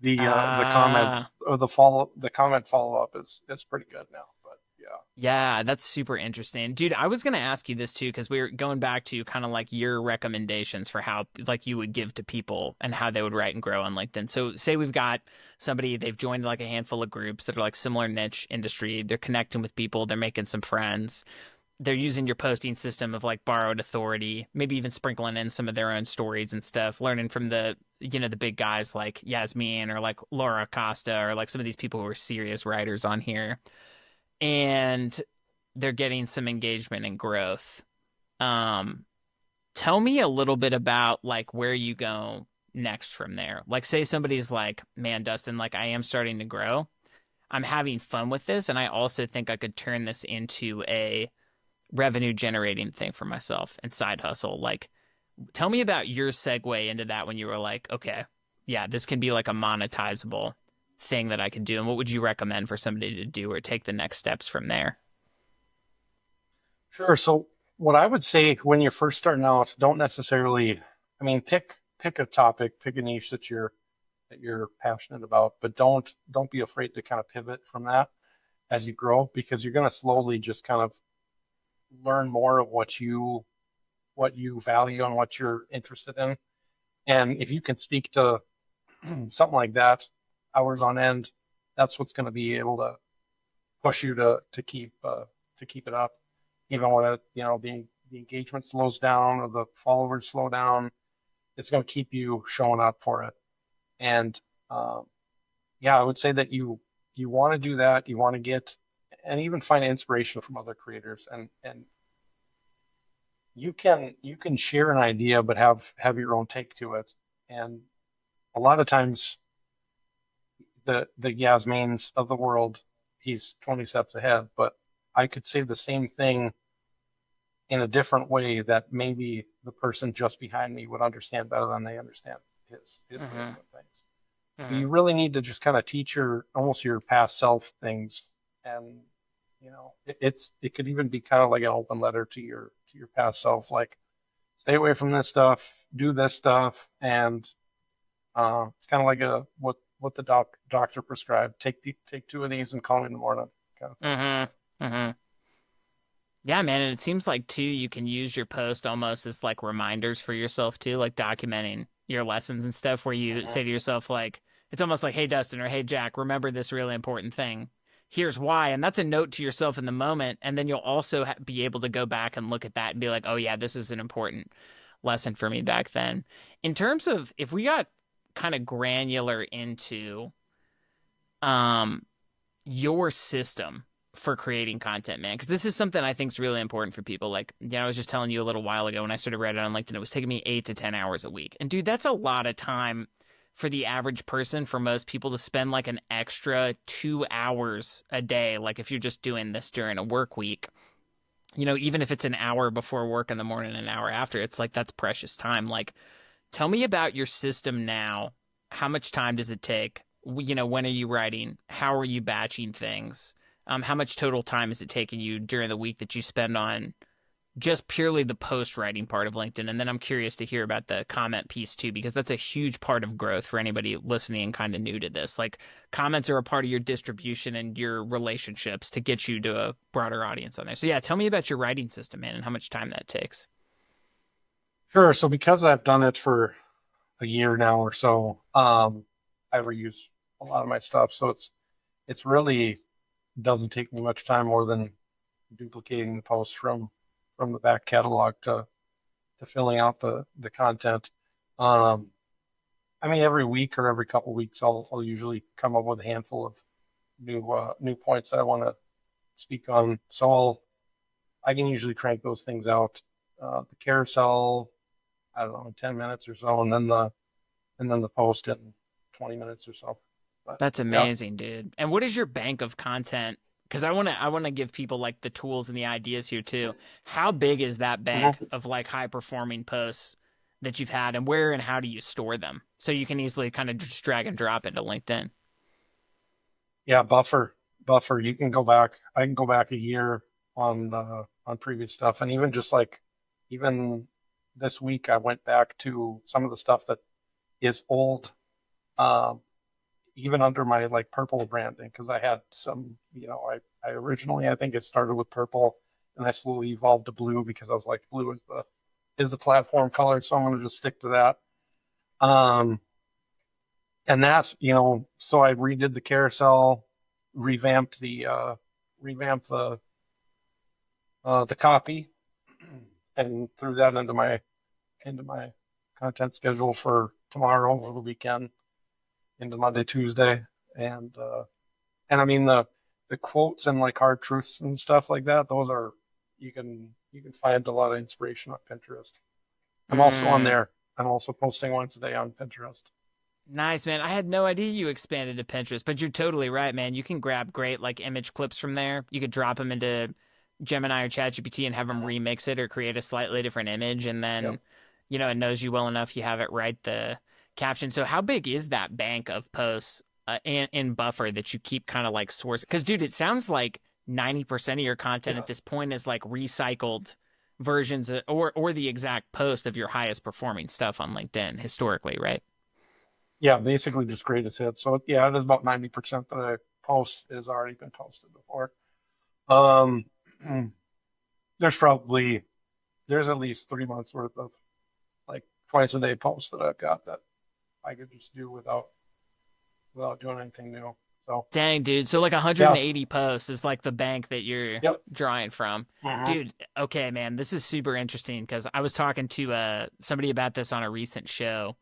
The uh, comments or the comment follow up is pretty good now. But yeah. Yeah, that's super interesting. Dude, I was going to ask you this too, because we were going back to kind of like your recommendations for how like you would give to people and how they would write and grow on LinkedIn. So say we've got somebody, they've joined like a handful of groups that are like similar niche industry. They're connecting with people, they're making some friends. They're using your posting system of like borrowed authority, maybe even sprinkling in some of their own stories and stuff, learning from the big guys like Yasmin or like Laura Costa or like some of these people who are serious writers on here, and they're getting some engagement and growth. Um, Tell me a little bit about like where you go next from there. Like, say somebody's like, man, Dustin, like I am starting to grow. I'm having fun with this, and I also think I could turn this into a revenue generating thing for myself and side hustle. Like, tell me about your segue into that when you were like, okay, yeah, this can be like a monetizable thing that I can do. And what would you recommend for somebody to do or take the next steps from there? Sure. So what I would say when you're first starting out, don't necessarily, I mean, pick a topic, pick a niche that you're passionate about, but don't be afraid to kind of pivot from that as you grow because you're going to slowly just kind of learn more of what you value and what you're interested in. And if you can speak to something like that hours on end, that's what's going to be able to push you to keep it up, even when the engagement slows down or the followers slow down. It's going to keep you showing up for it. And um, yeah, I would say that you want to do that. You want to get and even find inspiration from other creators, and you can share an idea, but have your own take to it. And a lot of times, the Yasmins of the world, he's 20 steps ahead. But I could say the same thing in a different way that maybe the person just behind me would understand better than they understand his way of Mm-hmm. doing things. So Mm-hmm. you really need to just kind of teach your past self things, and it could even be kind of like an open letter to your past self, like stay away from this stuff, do this stuff, and it's kind of like a what the doctor prescribed. Take two of these and call me in the morning, kind of thing. Mm-hmm. Mm-hmm. Yeah, man, and it seems like too you can use your post almost as like reminders for yourself too, like documenting your lessons and stuff where you Mm-hmm. say to yourself like it's almost like, hey Dustin or hey Jack, remember this really important thing. Here's why, and that's a note to yourself in the moment, and then you'll also be able to go back and look at that and be like, oh yeah, this is an important lesson for me back then. In terms of if we got kind of granular into um, your system for creating content, man. Because this is something I think is really important for people. Like, I was just telling you a little while ago when I started writing on LinkedIn, it was taking me 8 to 10 hours a week. And dude, that's a lot of time for the average person, for most people to spend like an extra 2 hours a day. Like if you're just doing this during a work week, even if it's an hour before work in the morning, an hour after, it's like that's precious time. Like, tell me about your system now. How much time does it take? When are you writing? How are you batching things? How much total time is it taking you during the week that you spend on just purely the post writing part of LinkedIn? And then I'm curious to hear about the comment piece too, because that's a huge part of growth for anybody listening and kind of new to this. Like, comments are a part of your distribution and your relationships to get you to a broader audience on there. So yeah, tell me about your writing system, man, and how much time that takes. Sure. So because I've done it for a year now or so, I reuse a lot of my stuff. So it's really doesn't take me much time more than duplicating the posts from the back catalog to filling out the content. Um, I mean, every week or every couple weeks, I'll usually come up with a handful of new points that I want to speak on. So I can usually crank those things out. The carousel, I don't know, in 10 minutes or so, and then the post in 20 minutes or so. But That's yeah. amazing, dude. And what is your bank of content? Because I want to give people like the tools and the ideas here too. How big is that bank Mhm. of like high performing posts that you've had, and where and how do you store them so you can easily kind of just drag and drop into LinkedIn? Yeah, buffer. You can go back. I can go back a year on previous stuff, and even just like even this week, I went back to some of the stuff that is old, um, even under my like purple branding, because I had some. I originally I think it started with purple, and I slowly evolved to blue because I was like, blue is the platform color, so I'm going to just stick to that. Um, and that's so I redid the carousel, revamped the copy, and threw that into my content schedule for tomorrow over the weekend, into Monday, Tuesday, and I mean the quotes and like hard truths and stuff like that. Those are you can find a lot of inspiration on Pinterest. I'm also on Mm, there. I'm also posting once a day on Pinterest. nice, man. I had no idea you expanded to Pinterest, but you're totally right, man. You can grab great like image clips from there. You could drop them into Gemini or ChatGPT and have them remix it or create a slightly different image, and Yep. then it knows you well enough. You have it write the caption. So how big is that bank of posts in Buffer that you keep kind of like source? Because dude, it sounds like 90% of your content Yeah. at this point is like recycled versions or the exact post of your highest performing stuff on LinkedIn historically, right? Yeah, basically just greatest hits. So yeah, it is about 90% that I post has already been posted before. Um, there's probably there's at least 3 months worth of like twice a day posts that I've got that I could just do without doing anything new. So Dang, dude. So like yeah, 180 posts is like the bank that you're yep. drawing from. Mhm. Dude, okay, man, this is super interesting because I was talking to somebody about this on a recent show.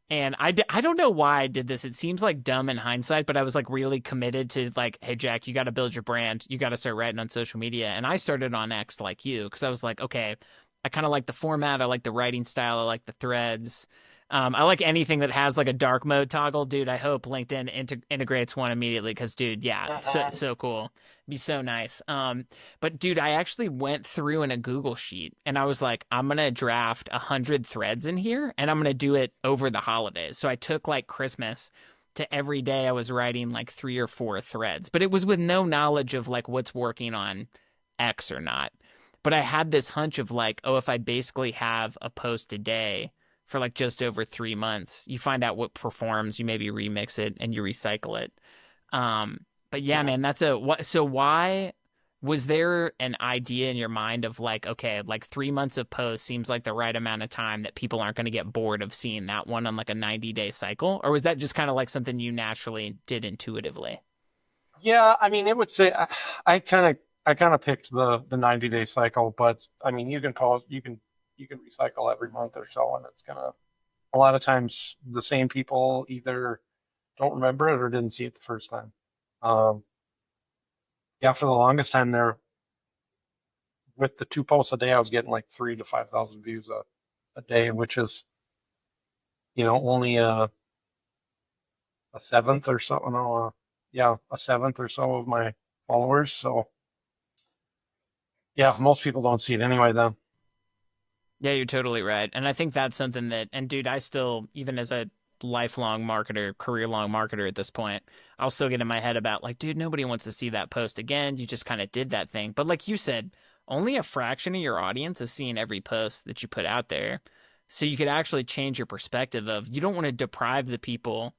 And I don't know why I did this. It seems like dumb in hindsight, but I was like really committed to like, hey, Jack, you got to build your brand. You got to start writing on social media. And I started on X like you because I was like, okay, I kind of like the format. I like the writing style. I like the threads. I like anything that has like a dark mode toggle, dude. I hope LinkedIn integrates one immediately because, dude, yeah, Mhm. so cool. Be so nice. But dude, I actually went through in a Google sheet and I was like, I'm gonna draft 100 threads in here and I'm gonna do it over the holidays. So I took like Christmas to every day I was writing like 3 or 4 threads, but it was with no knowledge of like what's working on X or not. But I had this hunch of like, oh, if I basically have a post a day for like just over 3 months, you find out what performs, you maybe remix it and you recycle it. But yeah, man, that's a what. So why was there an idea in your mind of like, okay, like 3 months of post seems like the right amount of time that people aren't going to get bored of seeing that one on like a 90-day cycle? Or was that just kind of like something you naturally did intuitively? Yeah, I mean, it would say I kind of picked the 90-day cycle, but I mean, you can recycle every month or so, and it's gonna a lot of times the same people either don't remember it or didn't see it the first time. Um, yeah, for the longest time there, with the 2 posts a day, I was getting like 3 to 5 thousand views a day, which is, only a seventh or so. No, yeah, a seventh or so of my followers. So yeah, most people don't see it anyway. Then Yeah, you're totally right. And I think that's something that, and dude, I still, even as a lifelong marketer, career long marketer at this point, I'll still get in my head about like, dude, nobody wants to see that post again. You just kind of did that thing. But like you said, only a fraction of your audience is seeing every post that you put out there. So you could actually change your perspective of you don't want to deprive the people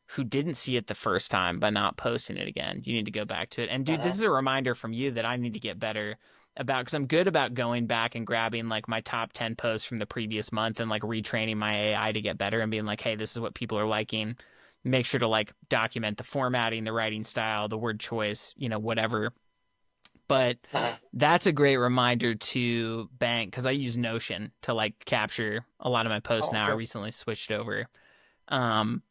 who didn't see it the first time by not posting it again. You need to go back to it. And dude, this is a reminder from you that I need to get better about because I'm good about going back and grabbing like my top 10 posts from the previous month and like retraining my AI to get better and being like, hey, this is what people are liking. Make sure to like document the formatting, the writing style, the word choice, whatever. But that's a great reminder to bank because I use Notion to like capture a lot of my posts oh, now. I okay. recently switched over. Um,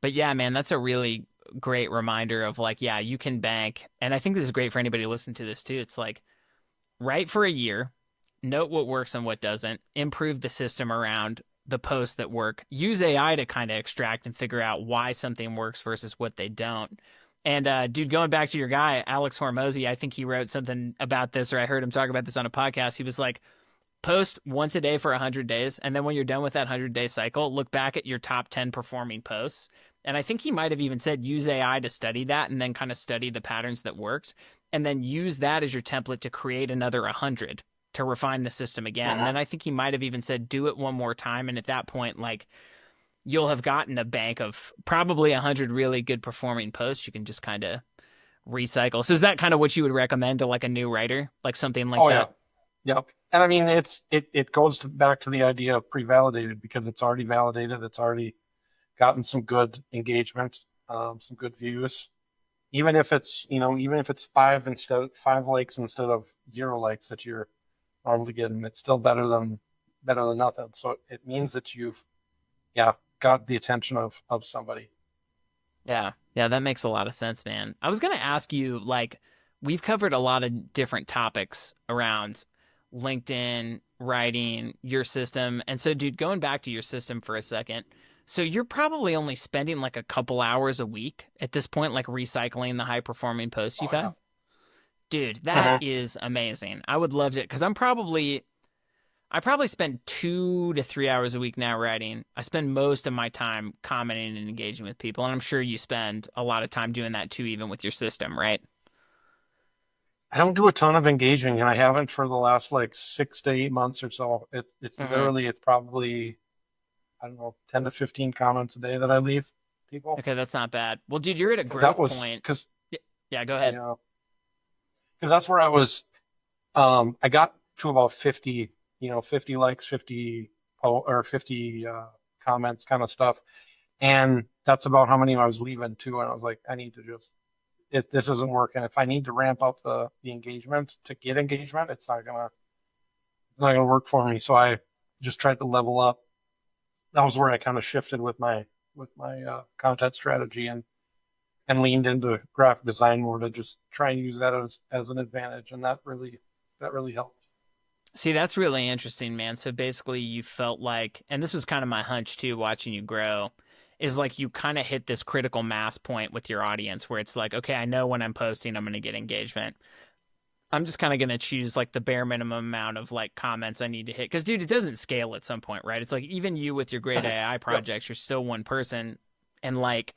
but yeah, man, that's a really great reminder of like, yeah, you can bank. And I think this is great for anybody listening to this too. It's like, write for a year, note what works and what doesn't, improve the system around the posts that work, use AI to kind of extract and figure out why something works versus what they don't. And dude, going back to your guy, Alex Hormozy, I think he wrote something about this, or I heard him talk about this on a podcast. He was like, post once a day for 100 days. And then when you're done with that 100-day cycle, look back at your top 10 performing posts. And I think he might have even said use AI to study that and then kind of study the patterns that worked. And then use that as your template to create another 100 to refine the system again. And then I think he might have even said do it one more time. And at that point, like you'll have gotten a bank of probably 100 really good performing posts you can just kind of recycle. So is that kind of what you would recommend to like a new writer, like something like Oh yeah, that? yep. And I mean, it goes back to the idea of pre-validated because it's already validated. It's already gotten some good engagement, some good views. Even if it's five likes instead of 0 likes that you're normally getting, it's still better than nothing. So it means that you've, yeah, got the attention of somebody. Yeah. Yeah, that makes a lot of sense, man. I was going to ask you, like, we've covered a lot of different topics around LinkedIn, writing, your system. And so, dude, going back to your system for a second. So you're probably only spending like a couple hours a week at this point, like recycling the high performing posts you've Oh yeah. had. Dude, that Mhm. is amazing. I would love it because I probably spend 2 to 3 hours a week now writing. I spend most of my time commenting and engaging with people, and I'm sure you spend a lot of time doing that too, even with your system, right? I don't do a ton of engaging, and I haven't for the last like 6 to 8 months or so. Mm-hmm. It's probably, I don't know, 10 to 15 comments a day that I leave people. Okay, that's not bad. Well, dude, you're at a Because that growth was point. because Yeah, go ahead. yeah, because that's where I was. I got to about 50, 50 likes, 50 comments, kind of stuff, and that's about how many I was leaving too. And I was like, I need to just, if this isn't working, if I need to ramp up the engagement to get engagement, it's not gonna work for me. So I just tried to level up. That was where I kind of shifted with my content strategy and leaned into graphic design more to just try and use that as an advantage, and that really helped. See, that's really interesting, man. So basically, you felt like, and this was kind of my hunch too, watching you grow, is like you kind of hit this critical mass point with your audience where it's like, okay, I know when I'm posting, I'm going to get engagement. I'm just kind of going to choose like the bare minimum amount of like comments I need to hit. Cause dude, it doesn't scale at some point, right? It's like even you with your great AI Yep. projects, you're still one person and like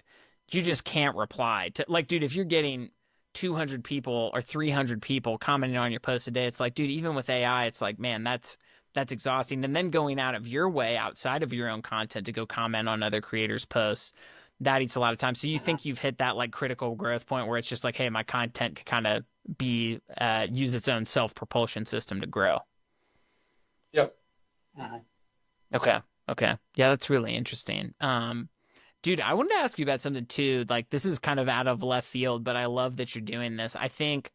you just can't reply to like, dude, if you're getting 200 people or 300 people commenting on your post a day, it's like, dude, even with AI, it's like, man, that's exhausting. And then going out of your way outside of your own content to go comment on other creators' posts, that eats a lot of time. So you think you've hit that like critical growth point where it's just like, hey, my content could kind of be use its own self propulsion system to grow. Yep. Mhm. Okay. Okay. Yeah, that's really interesting. Dude, I wanted to ask you about something too. Like this is kind of out of left field, but I love that you're doing this. I think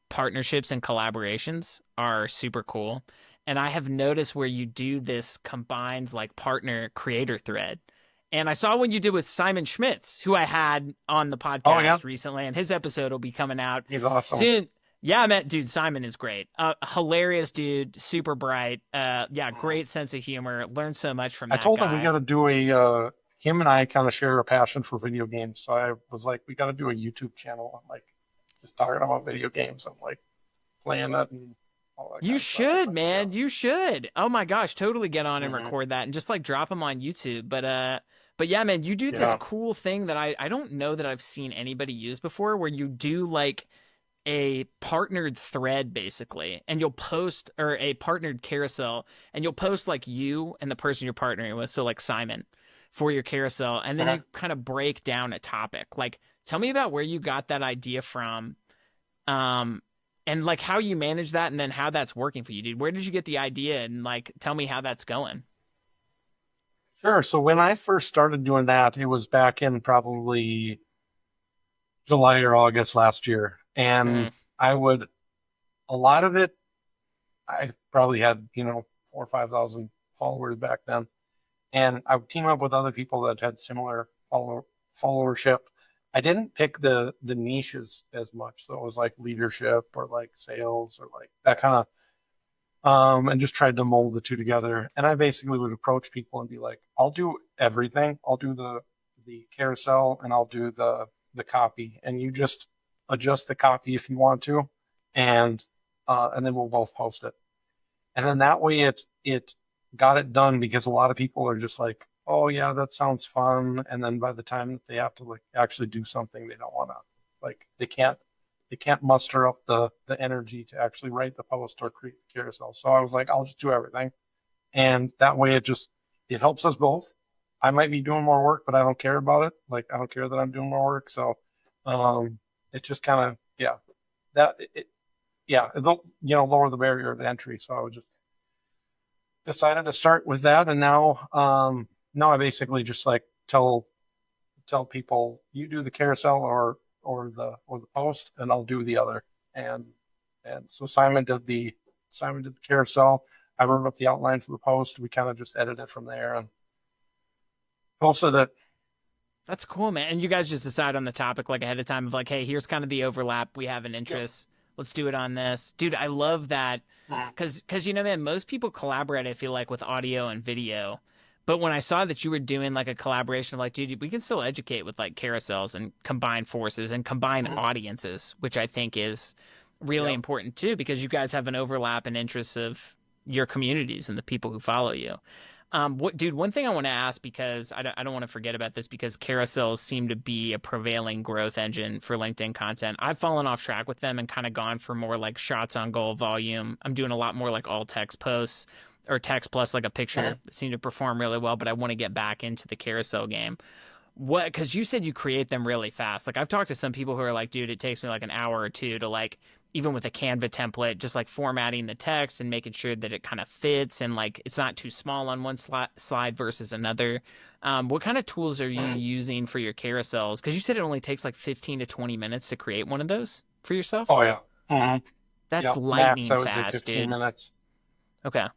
partnerships and collaborations are super cool. And I have noticed where you do this combined like partner creator thread. And I saw what you did with Simon Schmitz, who I had on the Oh yeah, podcast recently, and his episode will be coming out he's awesome. soon. Yeah, I met dude. Simon is great. Hilarious dude, super bright. Yeah, great sense of humor. Learned so much from I that told him we guy. got to do a. Him and I kind of share a passion for video games, so I was like, we got to do a YouTube channel. I'm like, just talking about video games and like playing it and all that You kind of stuff. should, But man. You should. Oh my gosh, totally get on and yeah, record that and just like drop them on YouTube. But yeah, man, you do this yeah, cool thing that I don't know that I've seen anybody use before, where you do like a partnered thread basically, and you'll post or a partnered carousel, and you'll post like you and the person you're partnering with, so like Simon for your carousel, and then uh-huh. you kind of break down a topic. Like, tell me about where you got that idea from. Um, and like how you manage that and then how that's working for you, dude. Where did you get the idea and like tell me how that's going? Sure. So when I first started doing that, it was back in probably July or August last year, Mm, and I would a lot of it. I probably had 4 or 5 thousand followers back then, and I would team up with other people that had similar followership. I didn't pick the niches as much, so it was like leadership or like sales or like that kind of and just tried to mold the two together. And I basically would approach people and be like, I'll do everything. I'll do the carousel and I'll do the copy, and you just adjust the copy if you want to, and and then we'll both post it. And then that way it got it done because a lot of people are just like, oh yeah, that sounds fun. And then by the time that they have to like actually do something, they don't want to like they can't muster up the energy to actually write the post or create the carousel. So I was like, I'll just do everything. And that way it helps us both. I might be doing more work, but I don't care about it. Like I don't care that I'm doing more work. So um it's just kind of yeah, that it, yeah, it'll lower the barrier of entry. So I was just decided to start with that, and now I basically just like tell people you do the carousel or the post, and I'll do the other. And so Simon did the carousel. I wrote up the outline for the post. We kind of just edited it from there and posted it. that's cool, man. And you guys just decide on the topic like ahead of time of like, hey, here's kind of the overlap. We have an Yep. interest. Let's do it on this. Dude, I love that. Cause man, most people collaborate, I feel like, with audio and video. But when I saw that you were doing like a collaboration of like, dude, we can still educate with like carousels and combine forces and combine audiences, which I think is really Yep. important too, because you guys have an overlap in interests of your communities and the people who follow you. Dude, one thing I want to ask because I don't want to forget about this because carousels seem to be a prevailing growth engine for LinkedIn content. I've fallen off track with them and kind of gone for more like shots on goal volume. I'm doing a lot more like all text posts or text plus like a picture that seem to perform really well, but I want to get back into the carousel game. What, because you said you create them really fast. Like I've talked to some people who are like, dude, it takes me like an hour or two to like, even with a Canva template, just like formatting the text and making sure that it kind of fits and like it's not too small on one slide versus another. What kind of tools are you using for your carousels? Because you said it only takes like 15 to 20 minutes to create one of those for yourself. Oh yeah. That's Yep. Max, lightning I would say fast, 15 dude. minutes. Okay.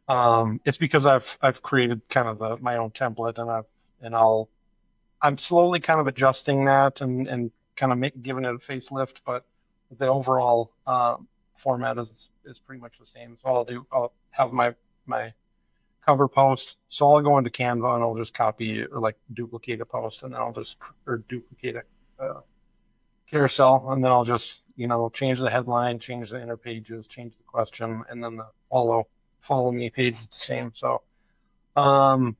It's because I've created kind of my own template, and I'm slowly kind of adjusting that and kind of giving it a facelift, but the overall format is pretty much the same. So I'll have my cover post. So I'll go into Canva and I'll just copy or like duplicate a post, and then I'll just or duplicate a carousel, and then I'll just change the headline, change the inner pages, change the question, and then the follow me page is the same. So um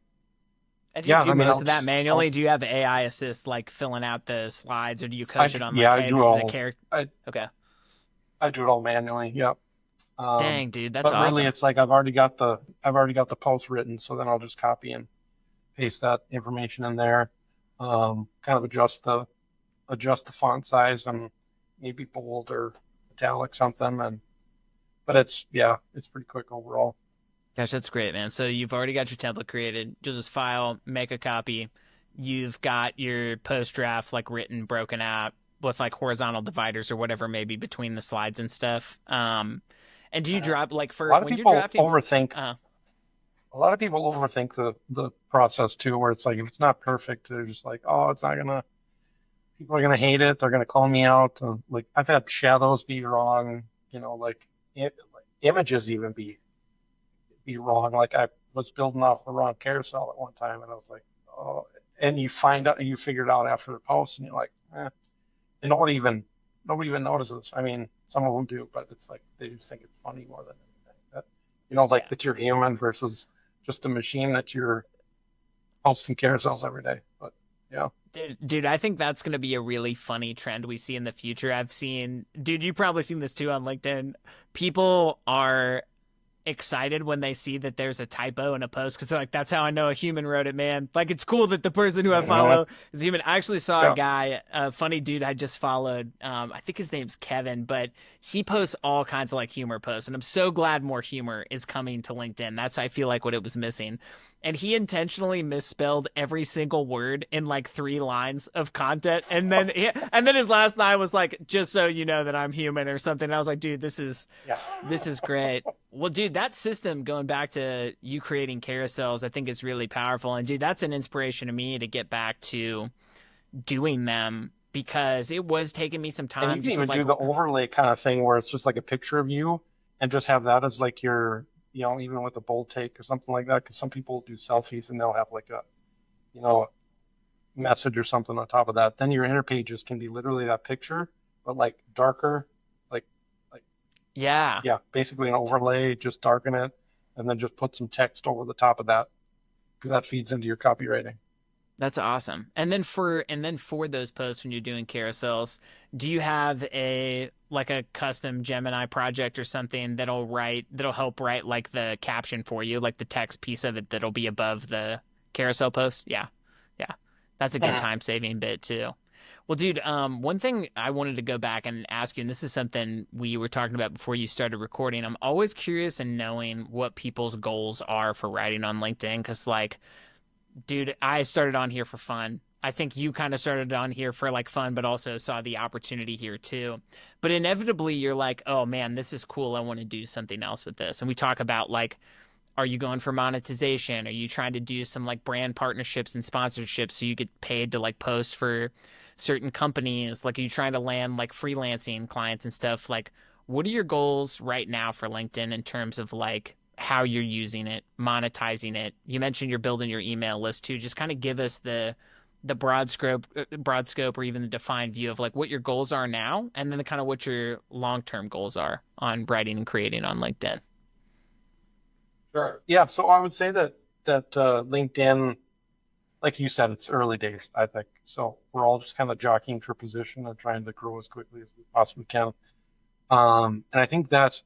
And do you yeah, do I mean most I'll of that just I'll manually? Do you have AI assist like filling out the slides, or do you I coach it on like, yeah I hey, do this is a all character? I Okay. I do it all manually. Yep. Dang, dude, that's But really, awesome. it's like I've already got the post written, so then I'll just copy and paste that information in there. Kind of adjust the font size and maybe bold or italic something, but it's pretty quick overall. Gosh, that's great, man. So you've already got your template created. You'll just file, make a copy. You've got your post draft like written, broken out with like horizontal dividers or whatever maybe between the slides and stuff. And do you Uh, drop like a for lot of when you're people drafting? overthink. Uh, a lot of people overthink the process too, where it's like if it's not perfect, they're just like, oh, it's not gonna. People are gonna hate it. They're gonna call me out. Like I've had shadows be wrong. Like images even be wrong. Like I was building off the wrong carousel at one time, and I was like, oh. And you figure it out after the post, and you're like, and nobody even notices. I mean, some of them do, but it's like they just think it's funny more than anything. Like Yeah. that you're human versus just a machine that you're posting carousels every day. But yeah. Dude, I think that's going to be a really funny trend we see in the future. Dude, you've probably seen this too on LinkedIn. People are excited when they see that there's a typo in a post because they're like, that's how I know a human wrote it, man. Like, it's cool that the person who I Uh-huh. follow is human. I actually saw a Yeah. guy, a funny dude I just followed. I think his name's Kevin, but he posts all kinds of like humor posts. And I'm so glad more humor is coming to LinkedIn. That's, I feel like, what it was missing. And he intentionally misspelled every single word in like 3 lines of content. And then his last line was like, just so you know that I'm human or something. And I was like, dude, Yeah. this is great. Well, dude, that system going back to you creating carousels, I think is really powerful. And dude, that's an inspiration to me to get back to doing them because it was taking me some And you time can just with even like, do the overlay kind of thing where it's just like a picture of you and just have that as like even with a bold take or something like that. Because some people do selfies and they'll have like a, you know, message or something on top of that. Then your inner pages can be literally that picture, but like darker, like, like, yeah, yeah, basically an overlay, just darken it and then just put some text over the top of that because that feeds into your copywriting. that's awesome. And then for those posts when you're doing carousels, do you have a custom Gemini project or something that'll help write like the caption for you, like the text piece of it that'll be above the carousel post? Yeah. Yeah. That's a good Mhm. time saving bit too. Well, dude, one thing I wanted to go back and ask you, and this is something we were talking about before you started recording. I'm always curious in knowing what people's goals are for writing on LinkedIn, because like dude, I started on here for fun. I think you kind of started on here for like fun, but also saw the opportunity here too. But inevitably, you're like, oh man, this is cool. I want to do something else with this. And we talk about like, are you going for monetization? Are you trying to do some like brand partnerships and sponsorships so you get paid to like post for certain companies? Like, are you trying to land like freelancing clients and stuff? Like, what are your goals right now for LinkedIn in terms of like how you're using it, monetizing it? You mentioned you're building your email list too. Just kind of give us the broad scope, or even the defined view of like what your goals are now, and then kind of what your long term goals are on writing and creating on LinkedIn. Sure. Yeah. So I would say that LinkedIn, like you said, it's early days, I think. So we're all just kind of jockeying for position and trying to grow as quickly as we possibly can. And I think that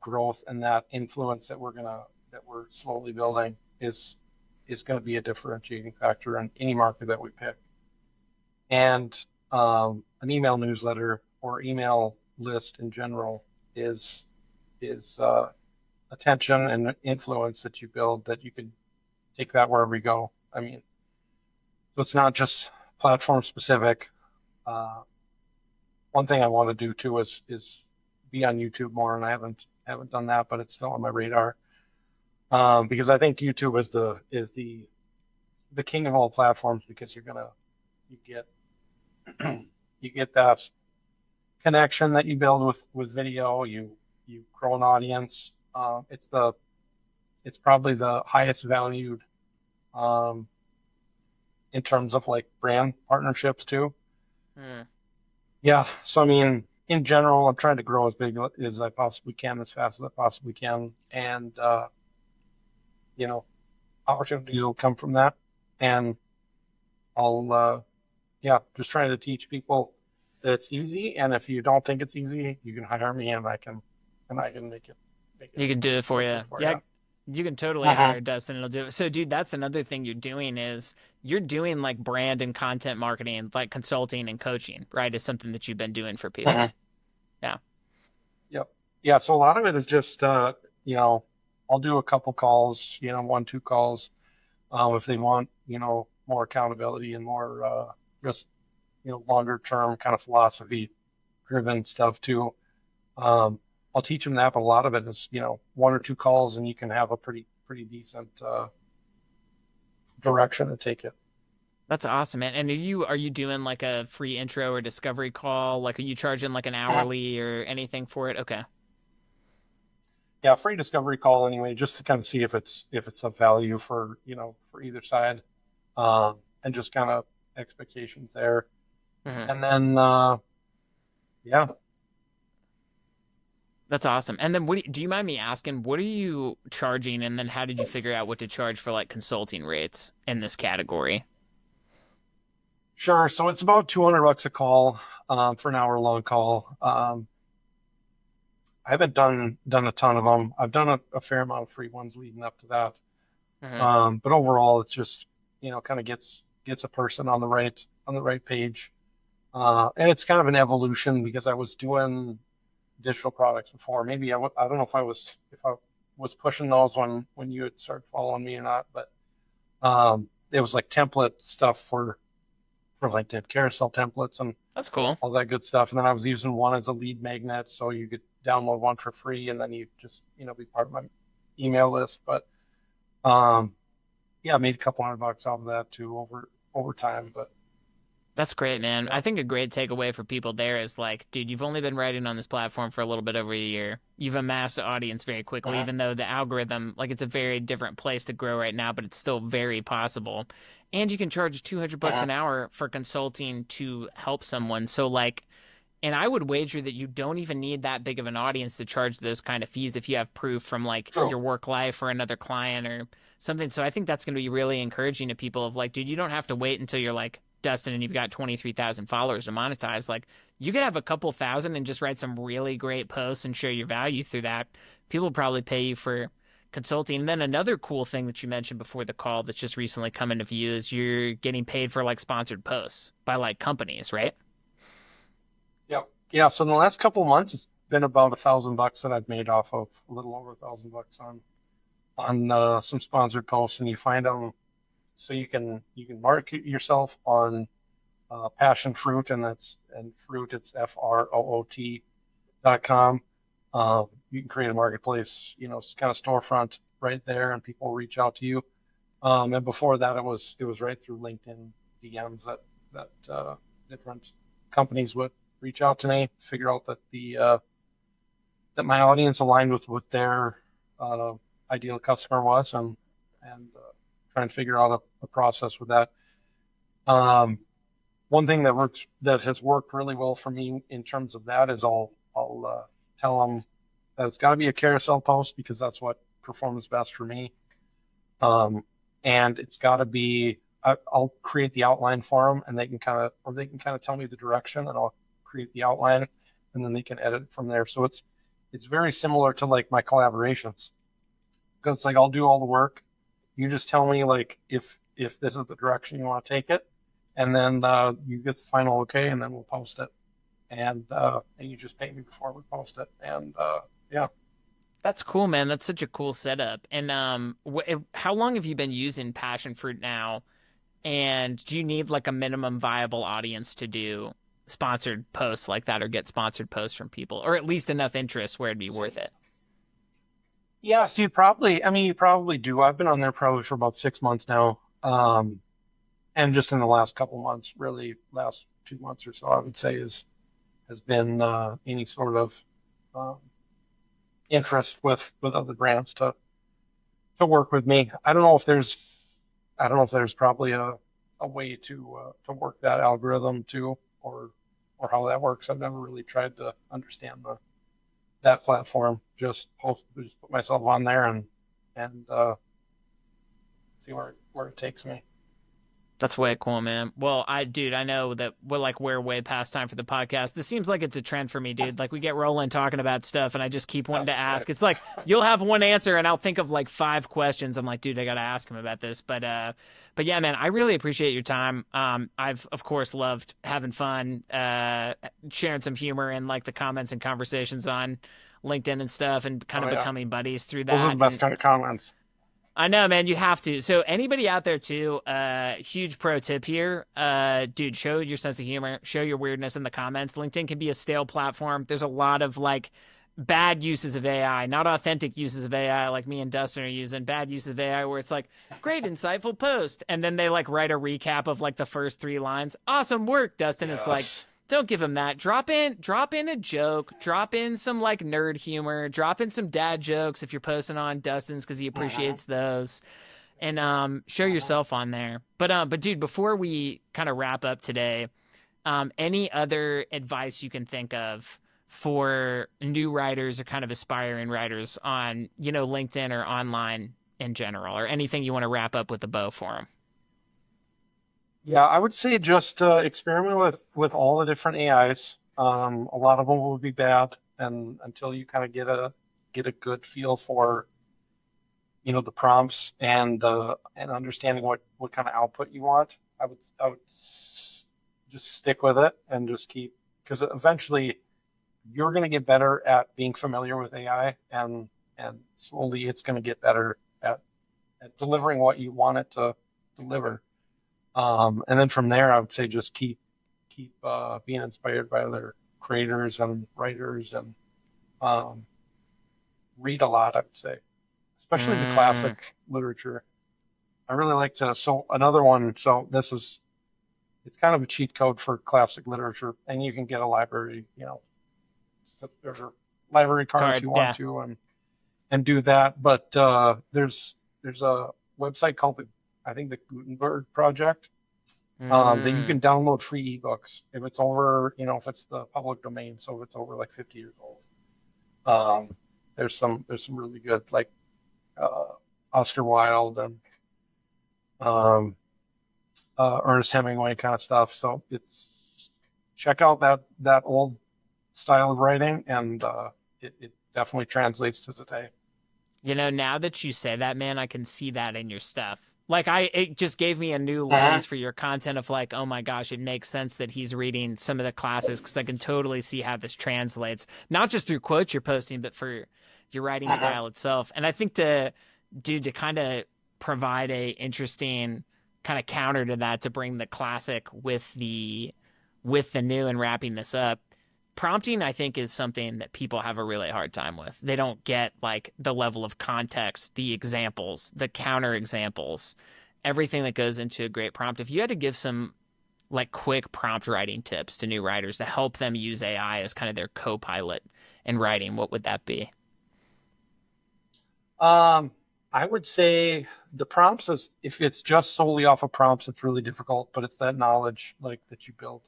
growth and that influence that we're slowly building is going to be a differentiating factor in any market that we pick. And an email newsletter or email list in general is attention and influence that you build that you can take that wherever you go. I mean, so it's not just platform specific. Uh, One thing I want to do too is be on YouTube more, and I haven't done that, but it's still on my radar. Because I think YouTube is the king of all platforms because you get you get that connection that you build with video. You grow an audience. It's probably the highest valued um, in terms of like brand partnerships too. Hmm. Yeah. So I mean, in general, I'm trying to grow as big as I possibly can, as fast as I possibly can, and you know, opportunities will come from that. And I'll yeah, just trying to teach people that it's easy, and if you don't think it's easy, you can hire me, and I can make it You can do it for you. easier for Yeah, you. you can totally Uh-huh. hire Dustin and he'll do it. So, dude, that's another thing you're doing is you're doing like brand and content marketing, like consulting and coaching, right? Is something that you've been doing for people. Uh-huh. Yeah. Yep. Yeah. So a lot of it is just you know, I'll do a couple calls, 1, 2 calls, if they want, more accountability and more just longer term kind of philosophy driven stuff too. Um, I'll teach them that, but a lot of it is 1 or 2 calls, and you can have a pretty pretty decent direction to take it. That's awesome, man. And are you doing like a free intro or discovery call? Like, are you charging like an hourly or anything for it? Okay. Yeah, free discovery call anyway, just to kind of see if it's of value for for either side, and just kind of expectations there. Mhm. And then yeah, That's awesome. And then do you mind me asking, what are you charging? And then how did you figure out what to charge for like consulting rates in this category? sure. So it's about $200 a call for an hour long call. I haven't done a ton of them. I've done a fair amount of free ones leading up to that. Mhm. But overall, it's just kind of gets a person on the right page. And it's kind of an evolution because I was doing digital products before. Maybe I don't know if I was pushing those when you had started following me or not, but it was like template stuff for LinkedIn, carousel templates and That's cool. all that good stuff. And then I was using one as a lead magnet, so you could download one for free, and then you just be part of my email list. But yeah, I made a couple $100 off of that too over time. But That's great, man. yeah, I think a great takeaway for people there is like, dude, you've only been writing on this platform for a little bit over a year. You've amassed an audience very quickly, uh-huh. even though the algorithm, like, it's a very different place to grow right now, but it's still very possible. And you can charge $200 Uh-huh. an hour for consulting to help someone. So, like, and I would wager that you don't even need that big of an audience to charge those kind of fees if you have proof from like True. your work life or another client or something. So I think that's going to be really encouraging to people of like, dude, you don't have to wait until you're like Dustin and you've got 23,000 followers to monetize. Like, you could have a couple thousand and just write some really great posts and share your value through that. People will probably pay you for consulting. And then another cool thing that you mentioned before the call that's just recently come into view is you're getting paid for like sponsored posts by like companies, right? Yep. Yeah. So in the last couple of months, it's been about $1,000 that I've made off of a little over $1,000 on some sponsored posts, and you find them so you can market yourself on passion fruit, and fruit, it's FROOT.com. You can create a marketplace, kind of storefront right there, and people reach out to you. And before that, it was right through LinkedIn DMs that different companies would reach out to me, figure out that that my audience aligned with what their uh, ideal customer was, and try and figure out a process with that. Um, One thing that has worked really well for me in terms of that is I'll tell them that it's got to be a carousel post because that's what performs best for me. Um, and it's got to be I'll create the outline for them, and they can kind of tell me the direction, and I'll create the outline, and then they can edit from there. So it's very similar to like my collaborations because it's like I'll do all the work. You just tell me like if this is the direction you want to take it, and then you get the final okay, and then we'll post it, and you just pay me before we post it, and yeah. That's cool, man. That's such a cool setup. And how long have you been using passion fruit now? And do you need like a minimum viable audience to do sponsored posts like that or get sponsored posts from people or at least enough interest where it'd be worth it? Yeah, so you probably do. I've been on there probably for about 6 months now. And just in the last couple months, really last 2 months or so, I would say has been any sort of um, interest with other brands to work with me. I don't know if there's probably a way to work that algorithm too, or how that works. I've never really tried to understand that platform. Just put myself on there and see where it takes me. That's way cool, man. Well, dude, I know that we're way past time for the podcast. This seems like it's a trend for me, dude. Like we get rolling talking about stuff, and I just keep wanting to That's okay. ask. It's like you'll have one answer, and I'll think of like five questions. I'm like, dude, I gotta ask him about this. But yeah, man, I really appreciate your time. I've of course loved having fun, sharing some humor in like the comments and conversations on LinkedIn and stuff, and kind Oh of yeah, becoming buddies through those are the that. best And kind of comments. I know, man, you have to. So anybody out there too, huge pro tip here. Dude, show your sense of humor, show your weirdness in the comments. LinkedIn can be a stale platform. There's a lot of like bad uses of AI, not authentic uses of AI like me and Dustin are using, bad uses of AI where it's like, great, insightful post. And then they like write a recap of like the first 3 lines. Awesome work, Dustin. It's like, Yes. don't give him that. Drop in a joke, drop in some like nerd humor, drop in some dad jokes if you're posting on Dustin's because he appreciates those. And show yourself on there. But dude, before we kind of wrap up today, any other advice you can think of for new writers or kind of aspiring writers on, LinkedIn or online in general, or anything you want to wrap up with a bow for them? Yeah, I would say just experiment with all the different AIs. A lot of them will be bad, and until you kind of get a good feel for the prompts and understanding what kind of output you want, I would just stick with it and just keep, because eventually you're going to get better at being familiar with AI, and slowly it's going to get better at delivering what you want it to deliver. And then from there, I would say just keep being inspired by other creators and writers, and um, read a lot, I would say, especially the Mm, classic literature. I really like to. So another one. So it's kind of a cheat code for classic literature, and you can get a library. There's a library card if card, you want yeah. to, and do that. But there's a website called I think the Gutenberg Project, that you Mm, can download free ebooks if it's over, if it's the public domain. So if it's over like 50 years old, there's some really good, like uh, Oscar Wilde and um, Ernest Hemingway kind of stuff. So it's check out that old style of writing, and it definitely translates to today. now that you say that, man, I can see that in your stuff. Like it just gave me a new Mhm. lens for your content of like, oh my gosh, it makes sense that he's reading some of the classics because I can totally see how this translates, not just through quotes you're posting, but for your writing Mhm. style itself. And I think to kind of provide a interesting kind of counter to that, to bring the classic with the new and wrapping this up, prompting, I think, is something that people have a really hard time with. They don't get like the level of context, the examples, the counter examples, everything that goes into a great prompt. If you had to give some like quick prompt writing tips to new writers to help them use AI as kind of their co-pilot in writing, what would that be? Um, I would say the prompts is, if it's just solely off of prompts, it's really difficult, but it's that knowledge like that you build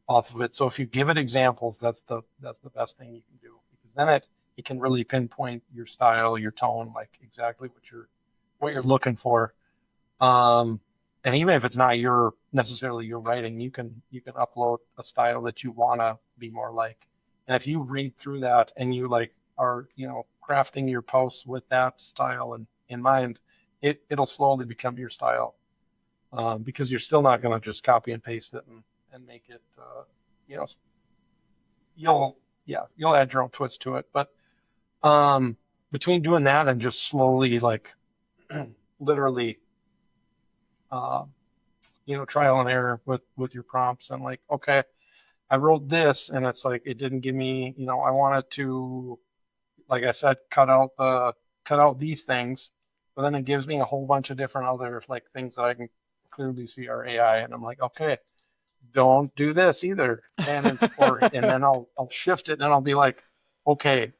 off of it. So if you give it examples, that's the best thing you can do, because then it can really pinpoint your style, your tone, like exactly what you're looking for. Um, and even if it's not necessarily your writing, you can upload a style that you want to be more like. And if you read through that and you like are crafting your posts with that style in mind, it'll slowly become your style, because you're still not going to just copy and paste it and make it. You know, you'll yeah, you'll add your own twist to it, but um, between doing that and just slowly, like, literally, uh, trial and error with your prompts, and like, okay, I wrote this and it's like it didn't give me, I wanted to, like I said, cut out these things, but then it gives me a whole bunch of different other like things that I can clearly see are AI, and I'm like, okay, don't do this either. And then I'll shift it and I'll be like, okay,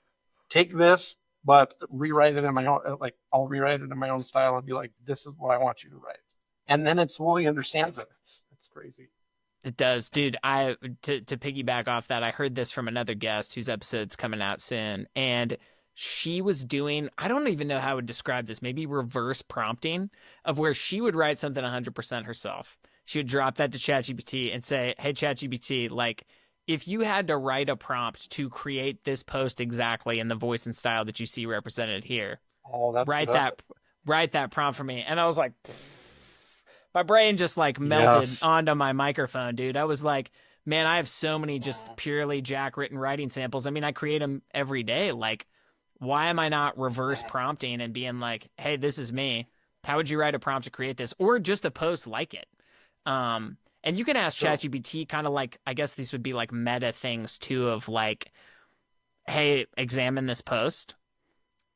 take this, but rewrite it in my own, like I'll rewrite it in my own style and be like, this is what I want you to write. And then it slowly understands it. It's crazy. It does, dude. To piggyback off that, I heard this from another guest whose episode's coming out soon, and she was doing, I don't even know how I would describe this, maybe reverse prompting, of where she would write something 100% herself. She would drop that to ChatGPT and say, "Hey ChatGPT, like if you had to write a prompt to create this post exactly in the voice and style that you see represented here, Oh, that's write good. that write that prompt for me." And I was like, my brain just like melted Yes. onto my microphone, dude. I was like, man, I have so many just purely Jack written writing samples. I mean, I create them every day. Like, why am I not reverse prompting and being like, hey, this is me. How would you write a prompt to create this? Or just a post like it. And you can ask So, ChatGPT kind of like, I guess these would be like meta things too, of like, hey, examine this post.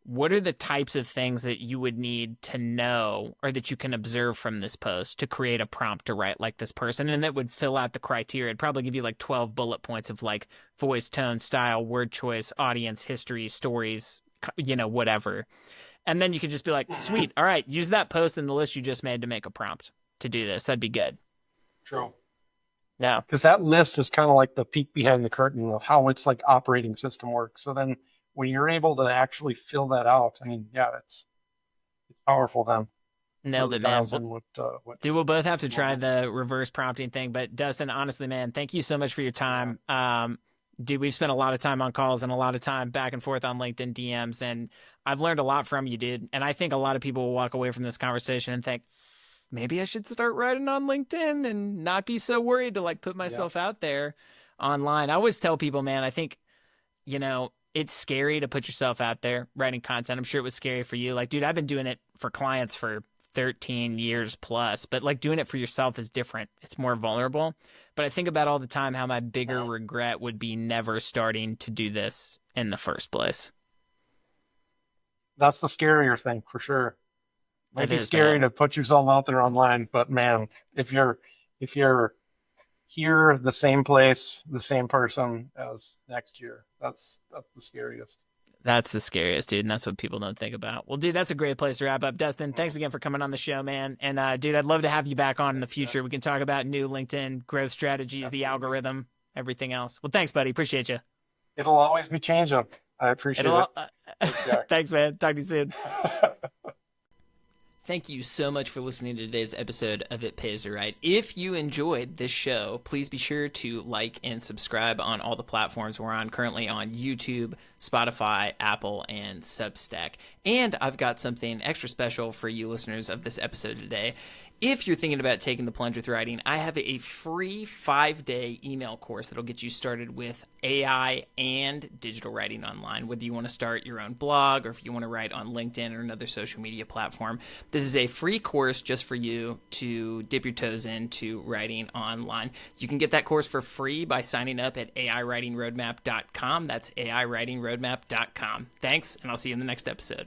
What are the types of things that you would need to know or that you can observe from this post to create a prompt to write like this person? And that would fill out the criteria. It'd probably give you like 12 bullet points of like voice, tone, style, word choice, audience, history, stories, whatever. And then you could just be like, sweet, all right, use that post in the list you just made to make a prompt to do this. That'd be good. True. Yeah. Because that list is kind of like the peek behind the curtain of how its like operating system works. So then when you're able to actually fill that out, I mean, yeah, it's powerful then. Nailed Really it, man. dials in what Dude, we'll both have to try the reverse prompting thing. But Dustin, honestly, man, thank you so much for your time. Dude, we've spent a lot of time on calls and a lot of time back and forth on LinkedIn DMs, and I've learned a lot from you, dude. And I think a lot of people will walk away from this conversation and think, maybe I should start writing on LinkedIn and not be so worried to like put myself out there online. I always tell people, man, I think, it's scary to put yourself out there writing content. I'm sure it was scary for you. Like, dude, I've been doing it for clients for 13 years plus, but like doing it for yourself is different. It's more vulnerable. But I think about all the time how my bigger regret would be never starting to do this in the first place. That's the scarier thing for sure. Might It be is, scary man. to put yourself out there online, but man, if you're here, the same place, the same person as next year, that's the scariest. That's the scariest, dude, and that's what people don't think about. Well, dude, that's a great place to wrap up. Dustin, thanks again for coming on the show, man. And dude, I'd love to have you back on in the future. We can talk about new LinkedIn growth strategies, Absolutely. the algorithm, everything else. Well, thanks, buddy. Appreciate you. It'll always be changing. I appreciate it. Thanks, Jack. Thanks, man. Talk to you soon. Thank you so much for listening to today's episode of It Pays to Write. If you enjoyed this show, please be sure to like and subscribe on all the platforms we're on, currently on YouTube, Spotify, Apple, and Substack. And I've got something extra special for you listeners of this episode today. If you're thinking about taking the plunge with writing, I have a free 5-day email course that'll get you started with AI and digital writing online, whether you want to start your own blog or if you want to write on LinkedIn or another social media platform. This is a free course just for you to dip your toes into writing online. You can get that course for free by signing up at aiwritingroadmap.com. That's aiwritingroadmap.com. Thanks, and I'll see you in the next episode.